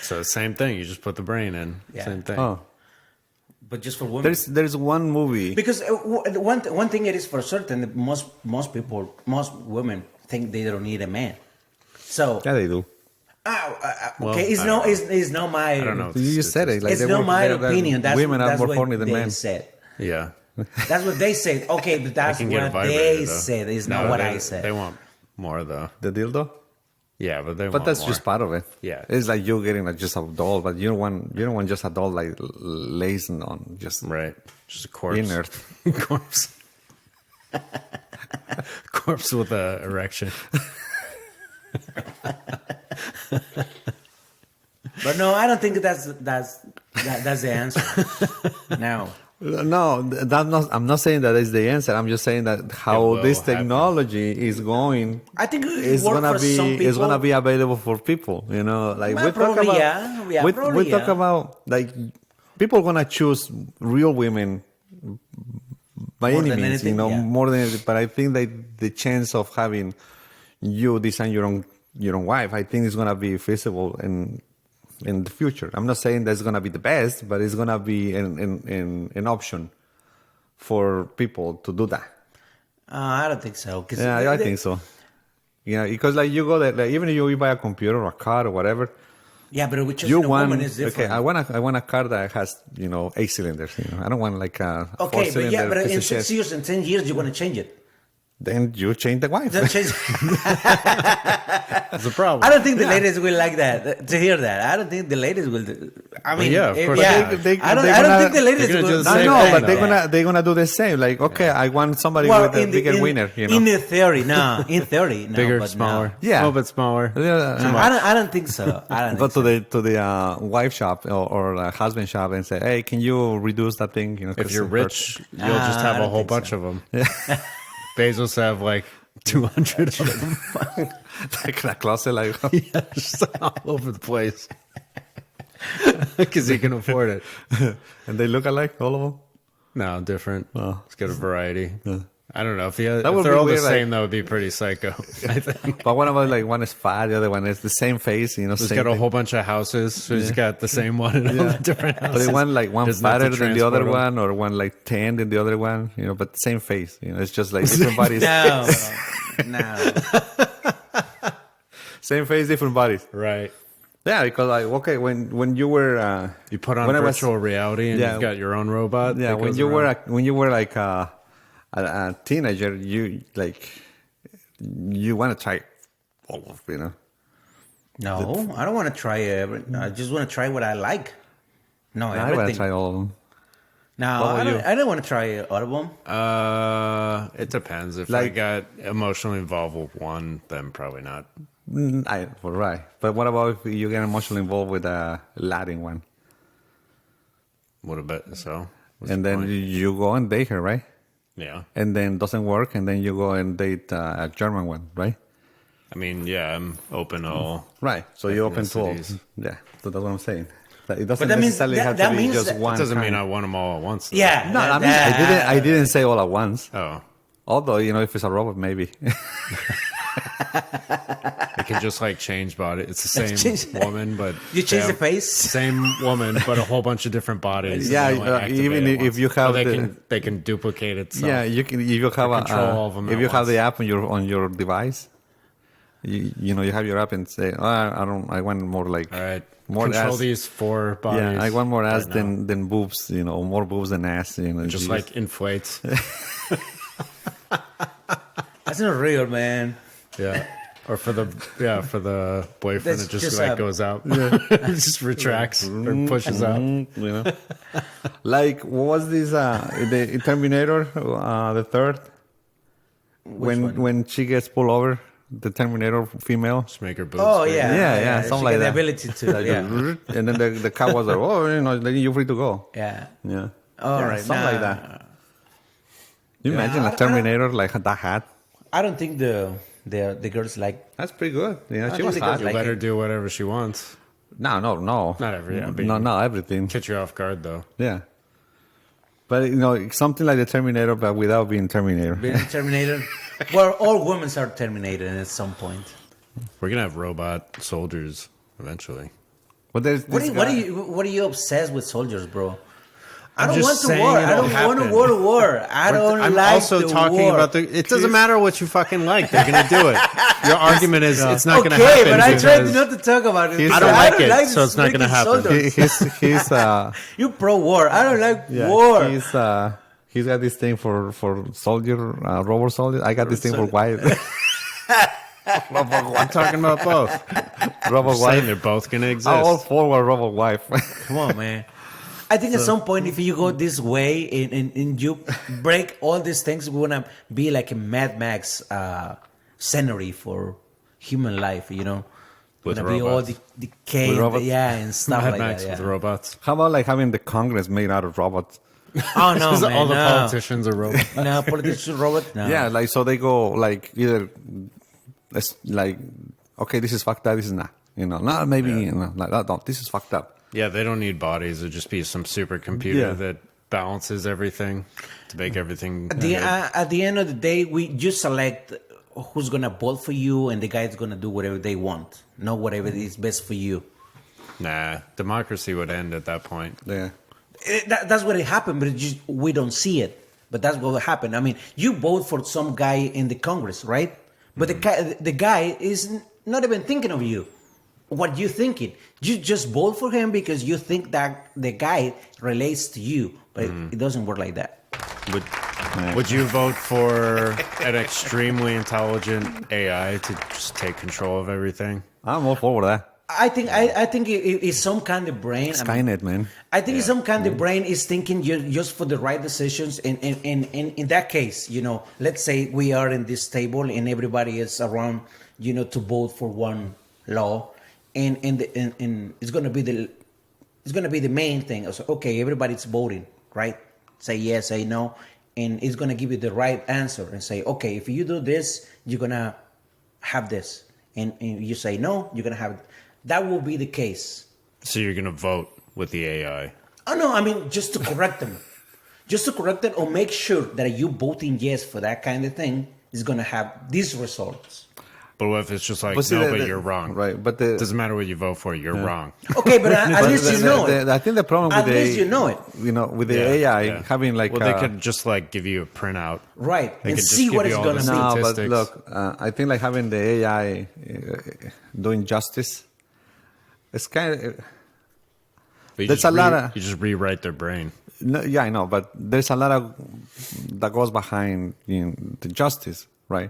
So same thing. You just put the brain in. Yeah. Same thing. Oh, But just for women. there's one movie. Because one thing it is for certain that most women think they don't need a man. So Yeah, they do. Well, okay, I don't know. it's not my. I don't know. You just said it. Like It's they not were- my they're- opinion. That's women are that's more what horny than they men. said. Yeah. That's what they said. Okay, but that's Can get a what vibrator, they though. said. It's No, not what they, I said. They want more though. The dildo. Yeah, but they But want that's more. just part of it. Yeah. It's like you getting like just a doll, but you don't want just a doll like lazing on just Right. Just a corpse. inert. Corpse. Corpse with a erection. But no, I don't think that's the answer. No. No, that's not. I'm not saying that is the answer. I'm just saying that how will this happen. technology is going. I think it It's work gonna for be some people. it's gonna be available for people. You know, like Well, we talk probably, about. yeah. Yeah, we probably, talk yeah. about like people gonna choose real women by More any than means. anything, You know, yeah. more than. But I think that the chance of having you design your own wife, I think is gonna be feasible in the future. I'm not saying that's gonna be the best, but it's gonna be an option for people to do that. I don't think so. 'Cause Yeah, I think so. Yeah, because like you go there, like even if you buy a computer or a car or whatever, Yeah, but with you choosing a want woman is different. okay. I want a car that has 8 cylinders. I don't want like a Okay, but 4-cylinder but piece in of 6 shit. years and 10 years, you're going to change it. Then you change the wife. Don't change. That's the problem. I don't think the ladies will like that to hear that. I don't think the ladies will. I mean, yeah, of course yeah. not. I don't. they're I don't gonna- think the ladies they're gonna do will. the I same know, thing, but though. they're gonna do the same. Like, okay, I want somebody with a bigger winner. In the theory, no. In theory, no. Bigger, but smaller. No. Yeah. A little bit smaller. Yeah. I don't think so. I don't. Go think to the wife shop or husband shop and say, hey, can you reduce that thing? If 'cause you're it rich, you'll just I have a don't whole think bunch so. of them. Bezos have like 200 of them. hurts. Like in a closet, like Yeah, just all over the place. Because he can afford it. and they look alike, all of them. No, different. Oh. Let's get a variety. I don't know. If would they're be all the weird, like- same, that would be pretty psycho. I think. But one of them, like one is fat, the other one is the same face. He's Same got a thing. whole bunch of houses, so he's got the same one in all the different But houses. they want like one Doesn't have to fatter than the other transport 'em. one, or one like tan than the other one. But same face. It's just like different bodies. No, no. Same face, different bodies. Right. Yeah, because like when you were You put on when I was- virtual reality and Yeah. you've got your own robot. yeah that when goes you were around. when you were like a teenager, you want to try all of No, I don't want to try I just want to try what I like. No, I want to everything. try all of them. No, What about you? I don't want to try all of them. It depends. If I Like- got emotionally involved with one, then probably not. Right. But what about if you get emotionally involved with a Latin one, What about so? What's and the then point? you go and date her, right? Yeah. And then doesn't work, and then you go and date a German one, right? I mean, yeah, I'm open to all. Right. So you're open to all. Ethnicities. Yeah. So that's what I'm saying. That it doesn't that means- necessarily that- have that to be means just that- one. It doesn't mean kind. I want them all at once. though. Yeah. No, I mean I didn't say all at once. Oh, Although if it's a robot, maybe. it can just like change body. It's the same Change- woman, but You change they the have face? Same woman, but a whole bunch of different bodies. and Yeah, they only activate even at if once. you have Or they the- they can duplicate itself. Yeah, you can. If you have control all of them if at you have the once. app on your device, you have your app and say, I want more like All right. more Control ass. these 4 bodies. Yeah, I want more ass right now. than boobs. More boobs than ass. Just like inflates. That's not real, man. Yeah. Or for the boyfriend, That's it just just like a- goes out. it just retracts or pushes out. Like what was this? The Terminator, the third. one? When she gets pulled over, the Terminator female. Just make her boobs. Oh big. yeah, Yeah, She something got like the that. ability to. Yeah, And then the car was like, then you're free to go. yeah. Yeah. All Yeah, right, something like nah. that. You Yeah, imagine I a don't- Terminator like that hat? I don't think the girls like. That's pretty good. She think was the hot. girls You like let her it. do whatever she wants. No. Not every. I mean, No, everything. catch you off guard though. Yeah. But something like the Terminator, but without being Terminator. Being Terminator. Well, all women are Terminated at some point. We're gonna have robot soldiers eventually. But there's What this are guy- you obsessed with soldiers, bro? I don't just want to saying war. I it'll don't want to happen. war. I don't I'm like also the talking war. about it doesn't matter what you fucking like. They're going to do it. Your argument is it's not going to Okay, happen. but I tried because- not to talk about it. I don't like it, the so it's not gonna freaking happen. soldiers. He's You pro-war. I don't like yeah, war. he's got this thing for soldier, robot soldier. I got this thing for white. I'm talking about both. Robot Saying wife. they're both going to exist. All forward robot wife. Come on, man. I think at some point, if you go this way and you break all these things, we're gonna be like a Mad Max scenery for human life. You know, With gonna be all robots. decayed, With robots? yeah, and stuff Mad like Max that. with Yeah. robots. How about like having the Congress made out of robots? Oh no, Because man, all the no. politicians are robots. No, politician robot. No. Yeah, like so they go like either it's like okay, this is fucked up, this is not. You know, no, maybe you know, like no, this is fucked up. Yeah, they don't need bodies. It'd just be some supercomputer Yeah. that balances everything to make everything. At the end of the day, we just select who's gonna vote for you, and the guy's gonna do whatever they want, not whatever is best for you. Nah, democracy would end at that point. Yeah. That's what it happened, but we don't see it. But that's what happened. I mean, you vote for some guy in the Congress, right? But the guy is not even thinking of you. What you thinking? You just vote for him because you think that the guy relates to you, but it doesn't work like that. Would you vote for an extremely intelligent AI to just take control of everything? I'm all for that. I think it's some kind of brain. Skynet, man. I think it's some kind of brain is thinking just for the right decisions. And in that case, you know, let's say we are in this table and everybody is around, you know, to vote for one law, and it's gonna be the main thing. So, okay, everybody's voting, right? Say yes, say no, and it's gonna give you the right answer and say, okay, if you do this, you're gonna have this, and you say no, you're gonna have. That will be the case. So you're going to vote with the AI? Oh no, I mean just to correct them, or make sure that you voting yes for that kind of thing is gonna have these results. But what if it's just like, But see, no, but you're wrong. Right, but Doesn't matter what you vote for, you're wrong. Okay, but at least you know it. I think the problem At with least you know it. you know, with the AI yeah. having like Well, they could just like give you a printout. Right, They and could just see give what you it's all gonna the be. no, but statistics. look, I think like having the AI doing justice, it's kind of But you There's just a lot of- you just rewrite their brain. no, yeah, I know, but there's a lot of that goes behind the justice, right?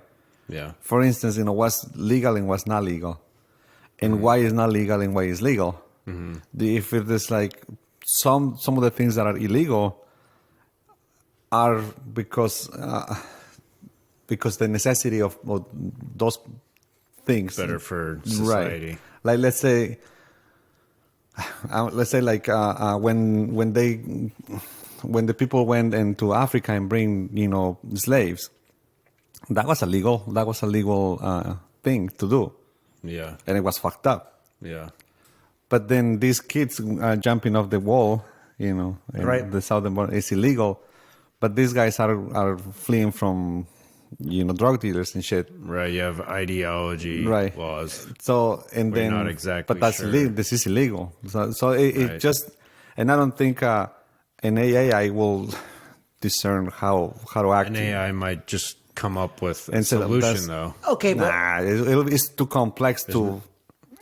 Yeah. For instance, you know, what's legal and what's not legal, and why is not legal and why is legal. If it is like some of the things that are illegal are because the necessity of those things Better for society. right? Like let's say like when the people went into Africa and bring slaves. That was illegal. That was a legal thing to do, Yeah. and it was fucked up. Yeah. But then these kids jumping off the wall, in Right. the southern border, is illegal. But these guys are fleeing from, drug dealers and shit. Right. You have ideology Right. laws. So and We're then, not exactly but that's sure. this is illegal. So it Right. just, and I don't think an AI will discern how to act. An AI might just come up with a And so solution, that's- though. Okay, but Nah, it's too complex to.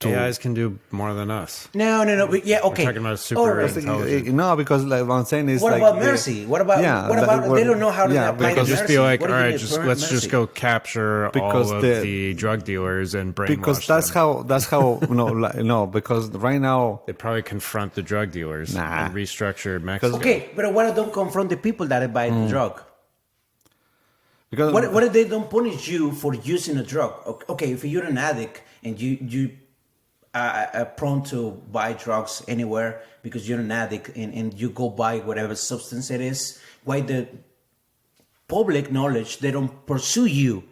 AIs can do more than us. no. But yeah, okay. talking about super All right. intelligent. No, because like what I'm saying is What like about mercy? What about they don't know how to apply They the could just be mercy. like, What all do you right, mean let's mercy? just go capture Because all of the drug dealers and brainwash because that's them. how no, because right now They probably confront the drug dealers Nah. and restructure Mexico. Okay, but what don't confront the people that buy the drug? because What if they don't punish you for using a drug? Okay, if you're an addict and you are prone to buy drugs anywhere because you're an addict and you go buy whatever substance it is, why the public knowledge they don't pursue you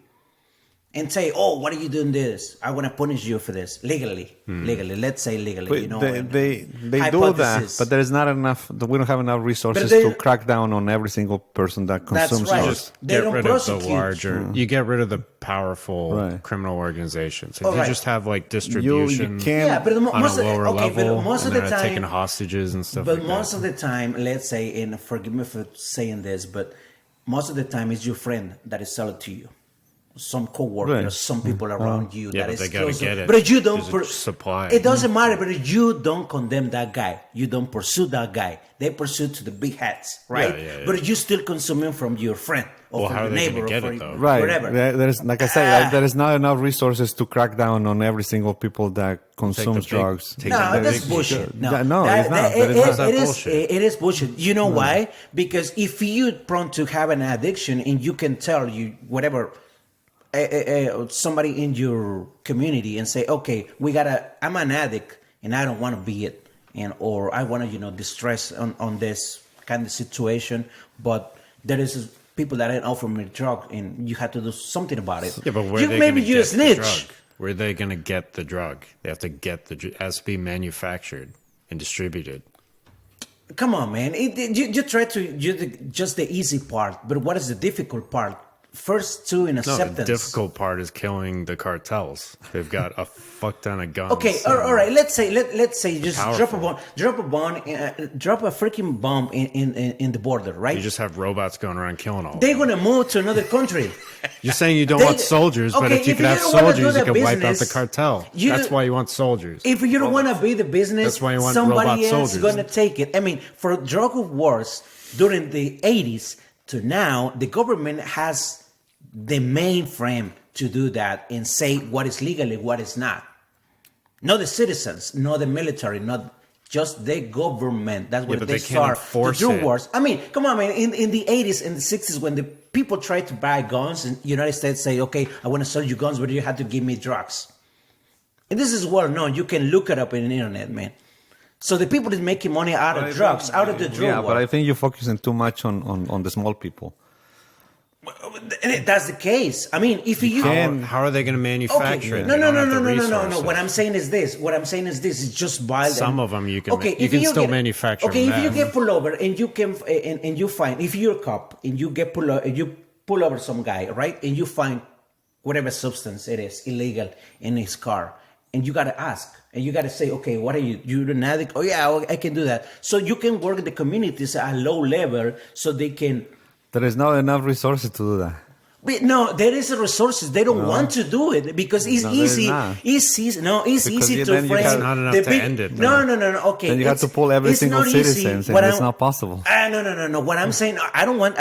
and say, "Oh, what are you doing this? I want to punish you for this legally." Let's say legally. But You know, they do that, hypothesis. but there's not enough. We don't have enough resources they- to crack down on every single person that That's consumes right. drugs. They Get don't rid of the prosecute. larger. You get rid of the powerful Right. criminal organizations. If Oh, you right. just have like You distribution can't. Yeah, but on most a of, lower okay, level, but most and of the they're time, taking hostages and stuff but like most that. of the time, let's say, and forgive me for saying this, but most of the time, it's your friend that is selling to you. Some coworkers, Right. some people around you Yeah, that but is they gotta close. get it. But you don't There's a supply. It doesn't matter, but you don't condemn that guy. You don't pursue that guy. They pursue to the big hats, right? Yeah. But you still consuming from your friend or Well, from how your are they neighbor gonna or get from it, though? Right. whatever. There's, like I say, there is not enough resources to crack down on every single people that consumes big- drugs. take No, the that's big- bullshit. No, it's not. That is not. that it is. bullshit? It is bullshit. You know why? Because if you prone to have an addiction and you can tell you whatever somebody in your community and say, okay, I'm an addict and I don't want to be it, and or I want to distress on this kind of situation, but there is people that ain't offering me drug and you have to do something about it. Yeah, but where you are they maybe gonna you a get the drug? snitch. Where are they going to get the drug? They have to get it has to be manufactured and distributed. Come on, man. You try to just the easy part, but what is the difficult part? First, two in No, acceptance. the difficult part is killing the cartels. They've got a fuck ton of guns. Okay, all right. Let's say just Powerful. drop a freaking bomb in the border, right? You just have robots going around killing all. They're of them. gonna move to another country. You're saying you don't They- want soldiers, but okay, if you if could you have don't wanna do soldiers, you the could wipe out the business, cartel. you- That's why you want soldiers. If you don't want to be the business, That's why you want somebody robot else is soldiers. gonna take it. I mean, for drug wars during the 80s to now, the government has the mainframe to do that and say what is legal and what is not. Not the citizens, not the military, not just the government. That's where but they they can't start to enforce do it. wars. I mean, come on, man. In the 80s and the 60s, when the people tried to buy guns, and United States say, okay, I want to sell you guns, but you have to give me drugs. And this is well known. You can look it up in the internet, man. So the people is making money out of drugs, out of the drug Yeah, war. but I think you're focusing too much on the small people. And that's the case. I mean, if you How are they going to manufacture okay, it? no, They no, don't no, have no, the no, no, no. resources. What I'm saying is this. What I'm saying is this. Is just buy them. Some of them you can Okay, you if can still get- manufacture Okay, if you meth. get pulled over and you can and you find if you're a cop and you get pulled and you pull over some guy, right, and you find whatever substance it is illegal in his car, and you gotta ask and you gotta say, okay, what are you? You're an addict? Oh yeah, I can do that. So you can work the communities at a low level so they can. There is not enough resources to do that. But no, there is resources. They don't want to do it because it's No, there's easy. not. It's easy. No, it's Because easy then to you frame. have- It's not enough the to end it, No, though. no. Okay, Then you have to pull every it's single not easy. citizen, and What it's I'm- not possible. No. What I'm saying, I don't want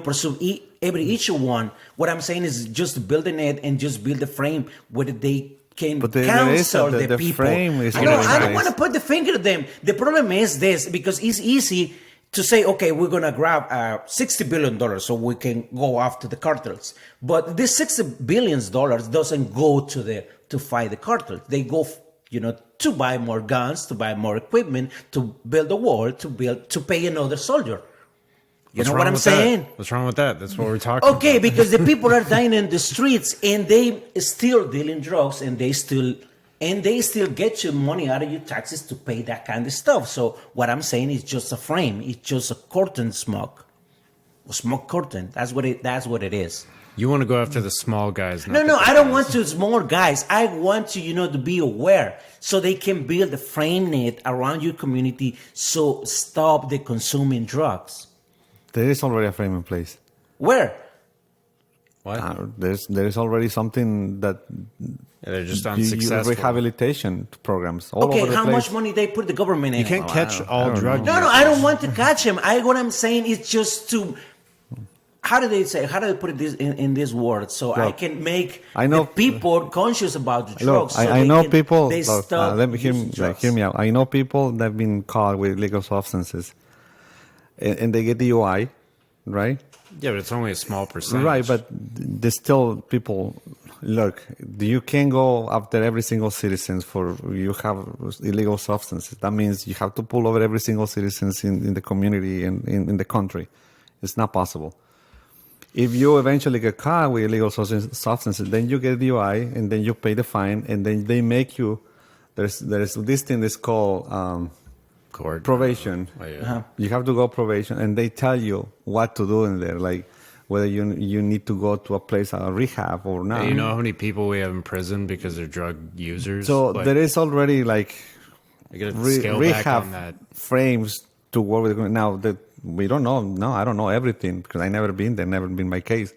pursue each one. What I'm saying is just building it and just build the frame where they can But there is counsel the people. frame is I gonna know. be I don't in want to place. put the finger to them. The problem is this because it's easy to say, okay, we're gonna grab $60 billion so we can go after the cartels. But this $60 billion doesn't go to fight the cartels. They go, to buy more guns, to buy more equipment, to build a wall, to pay another soldier. You What's know wrong what I'm with that? saying? What's wrong with that? That's what we're talking Okay, about. because the people are dying in the streets and they still dealing drugs and they still get your money out of your taxes to pay that kind of stuff. So what I'm saying is just a frame. It's just a curtain smoke. A smoke curtain. That's what it is. You want to go after the small guys. Not No, the big I don't guys. want to small guys. I want to be aware so they can build a frame net around your community. So stop the consuming drugs. There is already a frame in place. Where? What? There is already something that They're just you unsuccessful. rehabilitation programs all Okay, over the how place. much money they put the government in? You can't it? catch I all don't drug know. No, users. I don't want to catch him. What I'm saying is just to. How do they put this in this word so I Look, can make I know- the people conscious about the Look, drugs? So I know people. They Look, stop let me hear using drugs. me out. I know people that have been caught with illegal substances, and they get DUI, right? Yeah, but it's only a small percentage. Right, but there's still people. Look, you can't go after every single citizen for you have illegal substances. That means you have to pull over every single citizen in the community and in the country. It's not possible. if you eventually get caught with illegal substances, then you get DUI, and then you pay the fine, and then they make you. There's this thing that's called Court. probation. Oh, yeah. You have to go probation, and they tell you what to do in there, like whether you need to go to a place, a rehab or not. You know how many people we have in prison because they're drug users? So Like, there is already like I gotta scale back rehab on that. frames to work with. Now that we don't know, no, I don't know everything because I never been there, never been my case.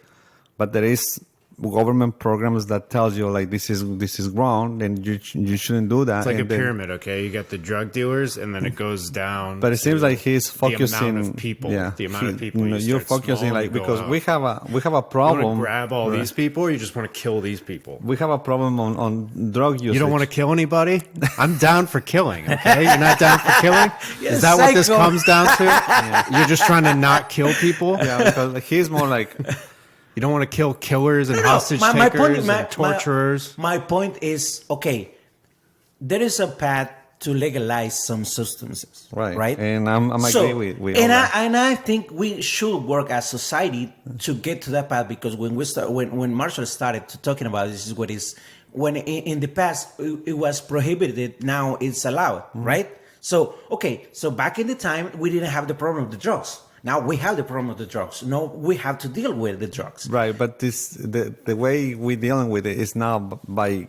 But there is government programs that tells you like this is wrong and you shouldn't do that. It's like a And then- pyramid, okay? You got the drug dealers, and then it goes down. But it seems to like he's focusing. the amount of people. Yeah, The amount of people. You're start focusing small like and you go because out. we have a You want problem. to grab all Right. these people, or you just want to kill these people? We have a problem on drug usage. You don't want to kill anybody? I'm down for killing, okay? You're not down for killing? Is that what this psycho. comes down to? You're just trying to not kill people? Yeah, because he's more like You don't want to kill killers and No, hostage takers and torturers? My point is, okay, there is a path to legalize some substances, right, right? And I'm agree with all and that. I think we should work as society to get to that path because when Marshall started to talking about this is what is when in the past it was prohibited, now it's allowed, right? So so back in the time we didn't have the problem of the drugs. Now we have the problem of the drugs. No, we have to deal with the drugs. Right, but the way we're dealing with it is now by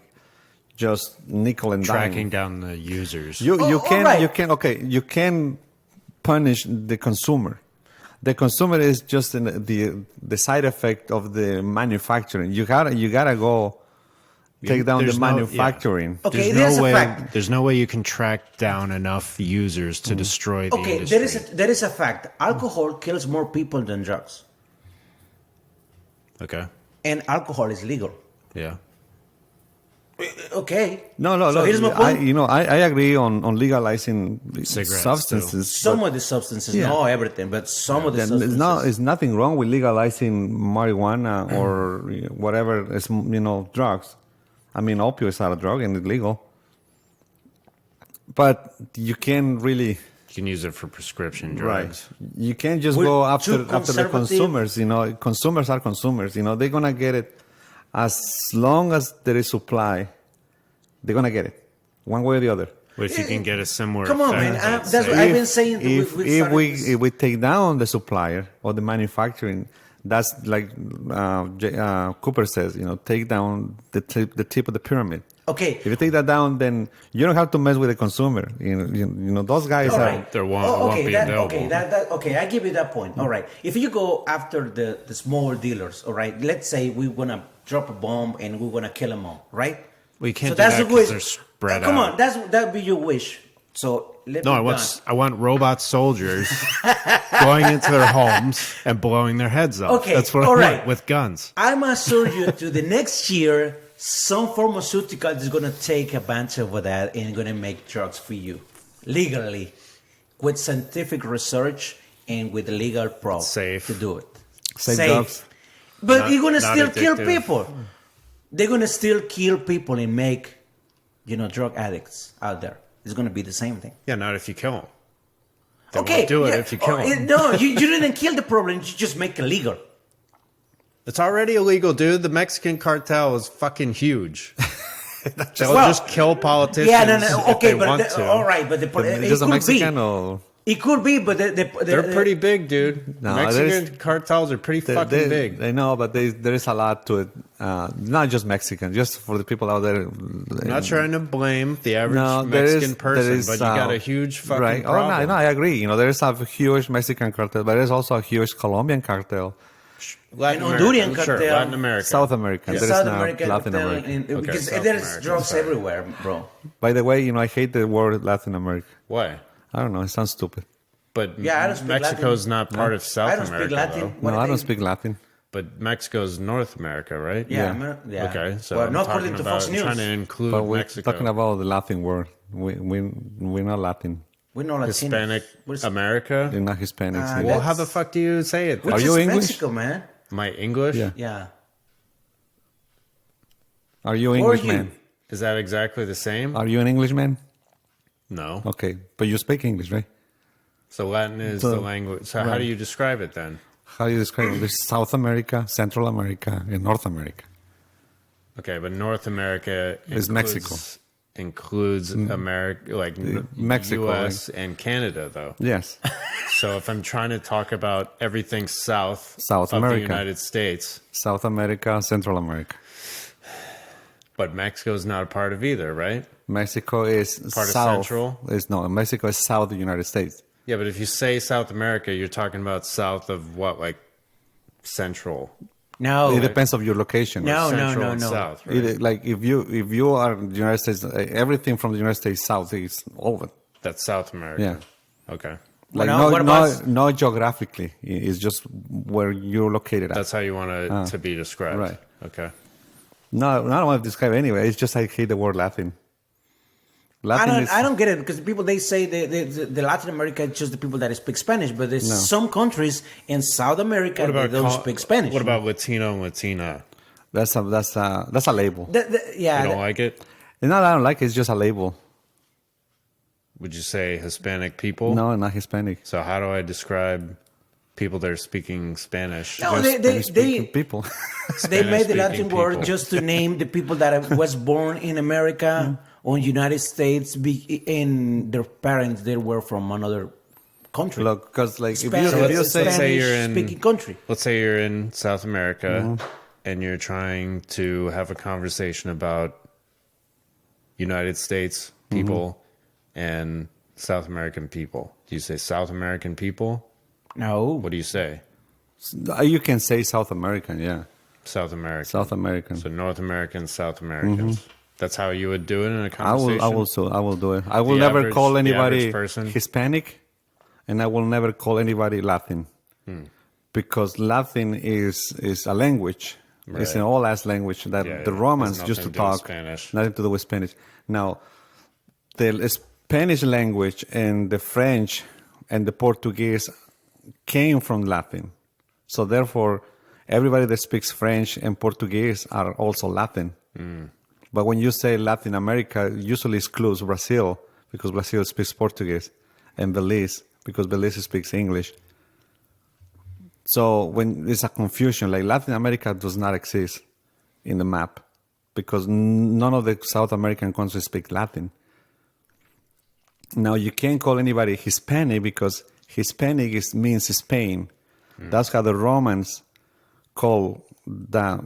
just nickel and Tracking dime. down the users. You right. you can punish the consumer. The consumer is just the side effect of the manufacturing. You gotta go take down the There's no- yeah. manufacturing. Okay, There's there's no a way. fact. There's no way you can track down enough users to destroy the Okay, industry. there is a fact. Alcohol kills more people than drugs, Okay. and alcohol is legal. Yeah. Okay. No. So here's my point. I agree on legalizing Cigarettes, substances. Some of the substances, Yeah. not everything, but some of the Then substances. there's nothing wrong with legalizing marijuana or whatever is drugs. I mean, opioids are a drug and it's legal, but you can't really. You can use it for prescription drugs. You can't just We're go after too the conservative. consumers. Consumers are consumers. They're gonna get it as long as there is supply. They're gonna get it one way or the other. But if you can get a similar Come on, effect, man. that's That's safe. what I've been saying. If we take down the supplier or the manufacturing, that's like Cooper says. Take down the tip of the pyramid. Okay. If you take that down, then you don't have to mess with the consumer. Those guys All are. right. There won't be available. Okay, I give you that point. All right. If you go after the small dealers, all right, let's say we want to drop a bomb and we want to kill them all, right? We can't do that's that the 'cause wish. they're spread Come out. on, that'd be your wish. So let No, me I want done. I want robot soldiers going into their homes and blowing their heads off. Okay, That's what I all want right. with guns. I'm assure you to the next year, some pharmaceutical is going to take advantage of that and going to make drugs for you legally with scientific research and with legal proof Safe. to do it. Safe drugs. But Not- you're going to not still kill addictive. people. They're going to still kill people and make, drug addicts out there. It's going to be the same thing. Yeah, not if you kill them. They Okay. won't do it yeah. if you kill them. No, you didn't kill the problem. You just make it legal. It's already illegal, dude. The Mexican cartel is fucking huge. They'll Well, just kill politicians Yeah, no. if Okay, they but want to. all right, but it Just a could Mexican be. or It could be, but They're pretty big, dude. No, Mexican there's- cartels are pretty fucking big. I know, but there is a lot to it. Not just Mexican, just for the people out there. I'm not trying to blame the average No, there Mexican is- person, there is, but you got a huge fucking right. problem. Oh no, I agree. There is a huge Mexican cartel, but there's also a huge Colombian cartel, Latin An Honduran America, sure, cartel. Latin America. South American. Yeah. There is South now American Latin cartel, America. because South there's America, drugs sorry. everywhere, bro. By the way, I hate the word Latin America. Why? I don't know. It sounds stupid. But Yeah, I don't speak Mexico's Latin. not part of South I don't America, speak Latin. though. What No, are I don't they- speak Latin. But Mexico's North America, right? Yeah, Yeah. yeah. Okay, so well, I'm not talking according to about Fox News. trying to include But we're Mexico. talking about the Latin word. We're not Latin. We're not Latino. Hispanic What is- America. We're not Hispanics. Ah, Well, that's- how the fuck do you say it? Which Are is you English? Mexico, man. My English? Yeah. Yeah. Are you Or Englishman? Is that exactly the same? Are you an Englishman? No. Okay, but you speak English, right? So Latin is So- the language. So how right. do you describe it then? How do you describe it? There's South America, Central America, and North America. Okay, but North America Is Mexico. Includes America, like Mexico, U.S. and Canada, though. Yes. So if I'm trying to talk about everything south of America. the United States, South America, Central America. but Mexico is not a part of either, right? Mexico is Part of south. Central? Mexico is south of the United States. Yeah, but if you say South America, you're talking about south of what, like Central? No, It depends on your location. No, Central and no. South, right? Like if you are in the United States, everything from the United States south is over. That's South America. Yeah. Okay. Like Well, what about- not geographically. It's just where you're located at. That's how you want it to be described. right. Okay. No, I don't want to describe it anyway. It's just I hate the word Latin. I don't get it because people they say the Latin America is just the people that speak Spanish, but there's some countries in South America that don't speak Spanish. What about Latino and Latina? That's a label. Yeah, You don't like it? It's not that I don't like it. It's just a label. Would you say Hispanic people? No, not Hispanic. So how do I describe people that are speaking Spanish? No, Just they Spanish-speaking people. they made the Spanish-speaking Latin word people. just to name the people that was born in America or United States, and their parents they were from another country. Look, because like Spanish, if you say let's say you're in- speaking country. Let's say you're in South America Mm-hmm. and you're trying to have a conversation about United States people and South American people. Do you say South American people? No, What do you say? you can say South American, yeah, South American. South American. So North Americans, South Americans. That's how you would do it in a I conversation? I will do it. I will The never average- call the anybody average person? Hispanic, and I will never call anybody Latin, because Latin is a language. It's an old ass language that Yeah, the yeah. Romans Has used to nothing to do with talk. Spanish. Nothing to do with Spanish. Now, the Spanish language and the French and the Portuguese came from Latin, so therefore, everybody that speaks French and Portuguese are also Latin. But when you say Latin America, it usually excludes Brazil because Brazil speaks Portuguese, and Belize because Belize speaks English. So when it's a confusion, like Latin America does not exist in the map because none of the South American countries speak Latin. Now you can't call anybody Hispanic because Hispanic means Spain. That's how the Romans call that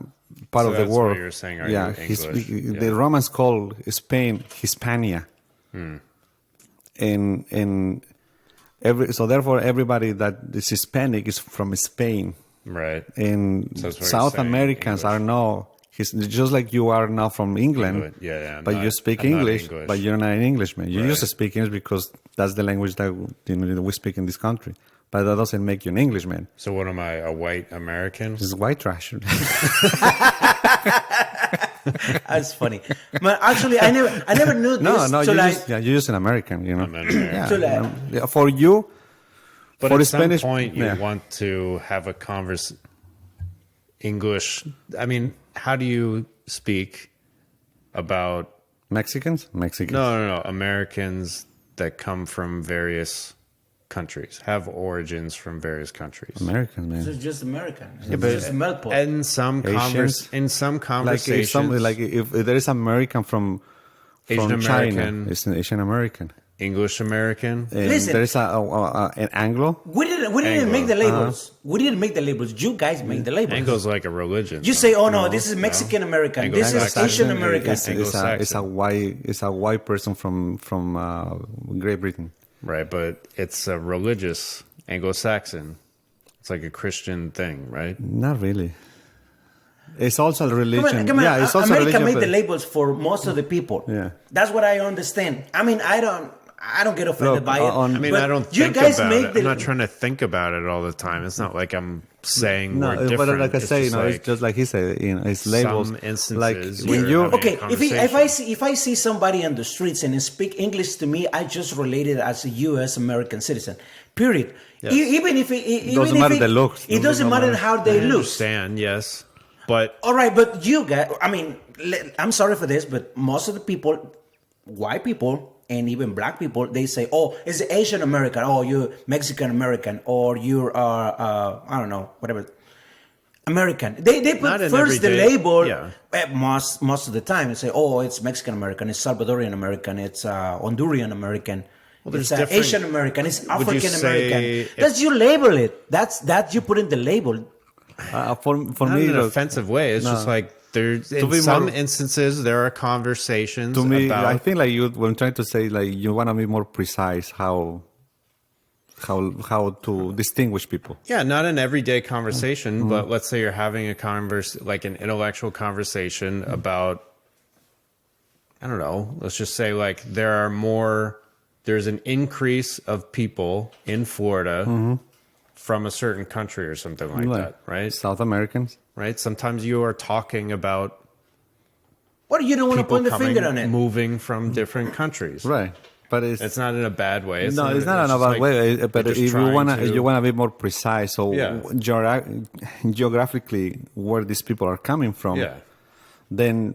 part So of the that's world. what you're saying, are you English? The Yeah. Romans call Spain Hispania, and so therefore everybody that is Hispanic is from Spain, Right. and So that's what you're South saying, Americans English. are now just like you are now from England. Yeah. But you speak I'm not English, but you're not an Englishman. You Right. used to speak English because that's the language that we speak in this country. But that doesn't make you an Englishman. So what am I, a white American? This is white trash. that's funny. But actually, I never knew this. no, so you're just an American. You know. I'm an American. Yeah, So like- yeah, for you, But for at the some Spanish point, you yeah. want to have a English. I mean, how do you speak about Mexicans. no Americans that come from various countries, have origins from various countries? Americans, man. it's just American. It's But just a melt pot. in some Asians? conversations, If there is American from Asian China, American. it's an Asian American. English American. And Listen. there is an Anglo. We didn't Anglo. make the labels. We didn't make the labels. You guys make the labels. Anglo's like a religion. You say, "Oh no, this is Mexican American. This is Anglo-Saxon. Asian American." It's a white person from Great Britain. Right, but it's a religious Anglo-Saxon. It's like a Christian thing, right? Not really. It's also a religion. Come on. Yeah, it's also a America religion. made but- the labels for most of the people. Yeah. That's what I understand. I mean, I don't get offended Look, by it. on- I mean, but I don't you think guys about make it. the I'm not trying to think about it all the time. It's not like I'm saying No, we're different. but like I It's say, just it's just like he said, it's labels. Some instances like when you're you having Okay, a if I see somebody on the streets and they speak English to me, I just relate it as a U.S. American citizen. Period. Yes. Even if Doesn't matter the looks. it doesn't matter how I they look. understand, yes, but All right, but you guys, I mean, I'm sorry for this, but most of the people, white people and even black people, they say, "Oh, it's Asian American. Oh, you're Mexican American, or you're I don't know, whatever." American. They Not put an first the everyday- label yeah. most of the time and say, "Oh, it's Mexican American, it's Salvadorian American, it's Honduran American, there's it's different- Asian American, it's Would you African say American." That's you label it. That's you put in the label. For Not me, in an look, offensive way. It's just like there's in be some more- instances there are conversations to me, about I think like you when trying to say like you want to be more precise how to distinguish people. yeah, not an everyday conversation, but let's say you're having a like an intellectual conversation about, I don't know, let's just say like there's an increase of people in Florida from a certain country or something like that, right? South Americans. Right? Sometimes you are talking about What, you don't want to people point the finger on it? moving from different countries. Right. But it's Not in a bad way. no, it's not in a just bad like way. But you're if just you trying wanna, to- if you wanna be more precise, so Yeah. geographically where these people are coming from, Yeah. then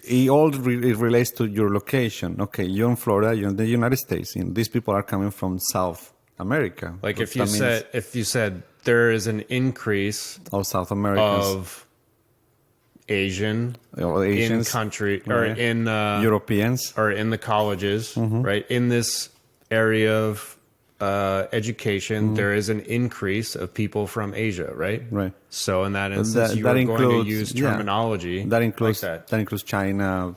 it relates to your location. Okay, you're in Florida, you're in the United States, and these people are coming from South America. Like if That you said there is an increase of South Americans of Asian or in Asians, country or right. in Europeans, or in the colleges, right? In this area of education, there is an increase of people from Asia, right? Right. So in that instance, you that are going includes to use yeah. terminology that includes like that. that includes China,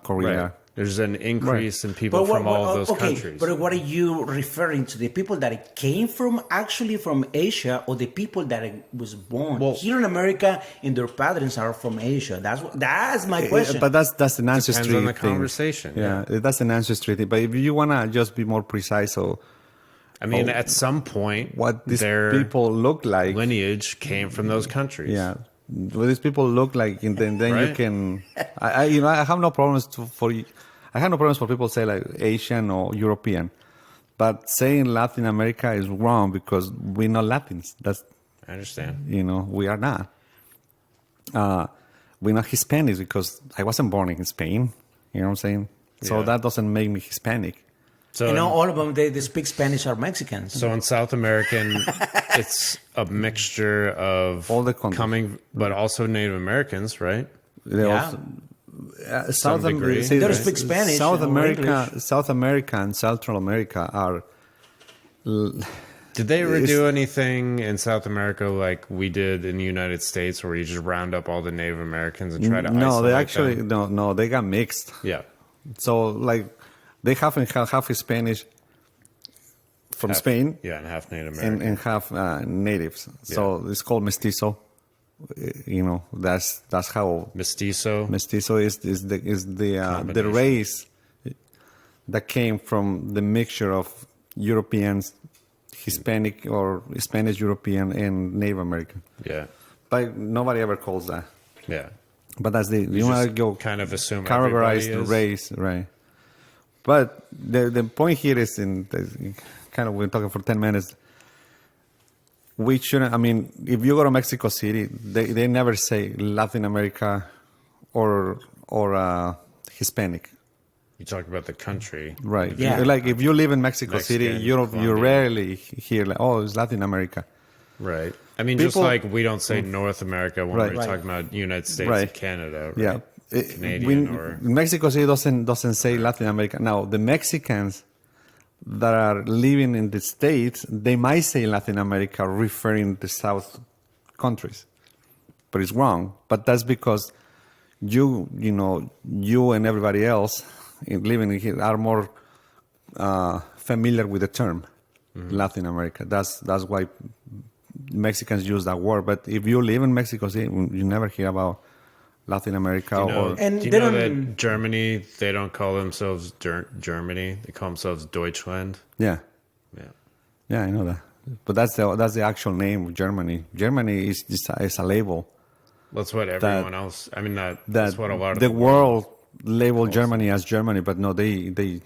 Korea. Right. There's an increase in people But from all of those okay, countries. but what are you referring to? The people that came from actually from Asia, or the people that was born here in America and their parents are from Asia? That's my question. But that's an ancestry Depends on the thing. conversation. Yeah, that's an ancestry thing. But if you wanna just be more precise, so I mean, at some point, what these their people look like, lineage came from those countries. yeah, what these people look like, and then you Right. can. I have no problems I have no problems for people say like Asian or European, but saying Latin America is wrong because we're not Latins. That's I understand. we are not. We're not Hispanics because I wasn't born in Spain. You know what I'm saying? So Yeah. that doesn't make me Hispanic. So, all of them, they speak Spanish are Mexicans. so in South American, it's a mixture of All the countries. coming, but also Native Americans, right? They Yeah. also, Some degree. They don't speak Spanish South or America, English. South America, and Central America are. Did they ever It's- do anything in South America like we did in the United States, where you just round up all the Native Americans and try to No, isolate they actually them? no, they got mixed. Yeah. So like they have half Spanish from Half- Spain Yeah, and half Native American. and half natives. So it's called mestizo. That's how Mestizo. mestizo is the Combination. race that came from the mixture of Europeans, Hispanic or Spanish European, and Native American. Yeah. But nobody ever calls that. Yeah. But that's the you Just want to go kind of assume categorize everybody the is. race, right? But the point here is kind of we're talking for 10 minutes. We shouldn't. I mean, if you go to Mexico City, they never say Latin America or Hispanic, You talk about the country. right? Yeah. Like if you live in Mexico City, Mexican, you Colombian. rarely hear like, oh, it's Latin America. Right. I mean, just People- like we don't say North America when Right. we're Right. talking about United States Right. and Canada. Right? Yeah. Canadian or Mexico City doesn't say Latin America. Now the Mexicans that are living in the States, they might say Latin America referring to South countries. But it's wrong. But that's because you and everybody else living here are more familiar with the term Latin America. That's why Mexicans use that word. But if you live in Mexico City, you never hear about Latin America or And do you they know don't- that Germany, they don't call themselves Germany. They call themselves Deutschland. yeah. Yeah. Yeah, I know that. But that's the actual name of Germany. Germany is just is a label That's what everyone else, I mean, that's what a lot of the world label Germany as Germany, but no, the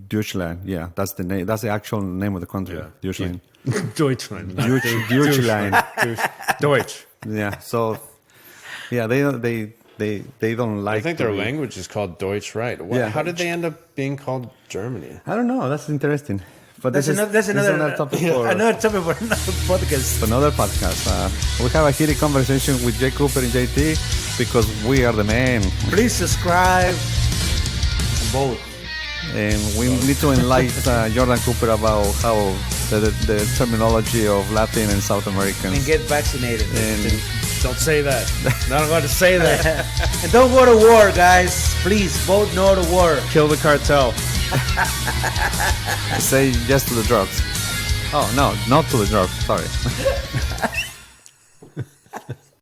Deutschland. Yeah, that's the name. That's the actual name of the country. Yeah. Deutschland. Deutschland. not Deutschland. Deutsch. Yeah. So, yeah, they don't like. I think to their be- language is called Deutsch, right? Yeah. How did they end up being called Germany? I don't know. That's interesting. But That's another topic for another topic for another podcast. another podcast. We have a heated conversation with Jay Cooper and JT because we are the man, Please subscribe. Vote. and we need to enlighten Jordan Cooper about how the terminology of Latin and South Americans. And get vaccinated. And Don't say that. Not allowed to say that. And don't go to war, guys. Please vote no to war. Kill the cartel. say yes to the drugs. Oh no, not to the drugs. Sorry.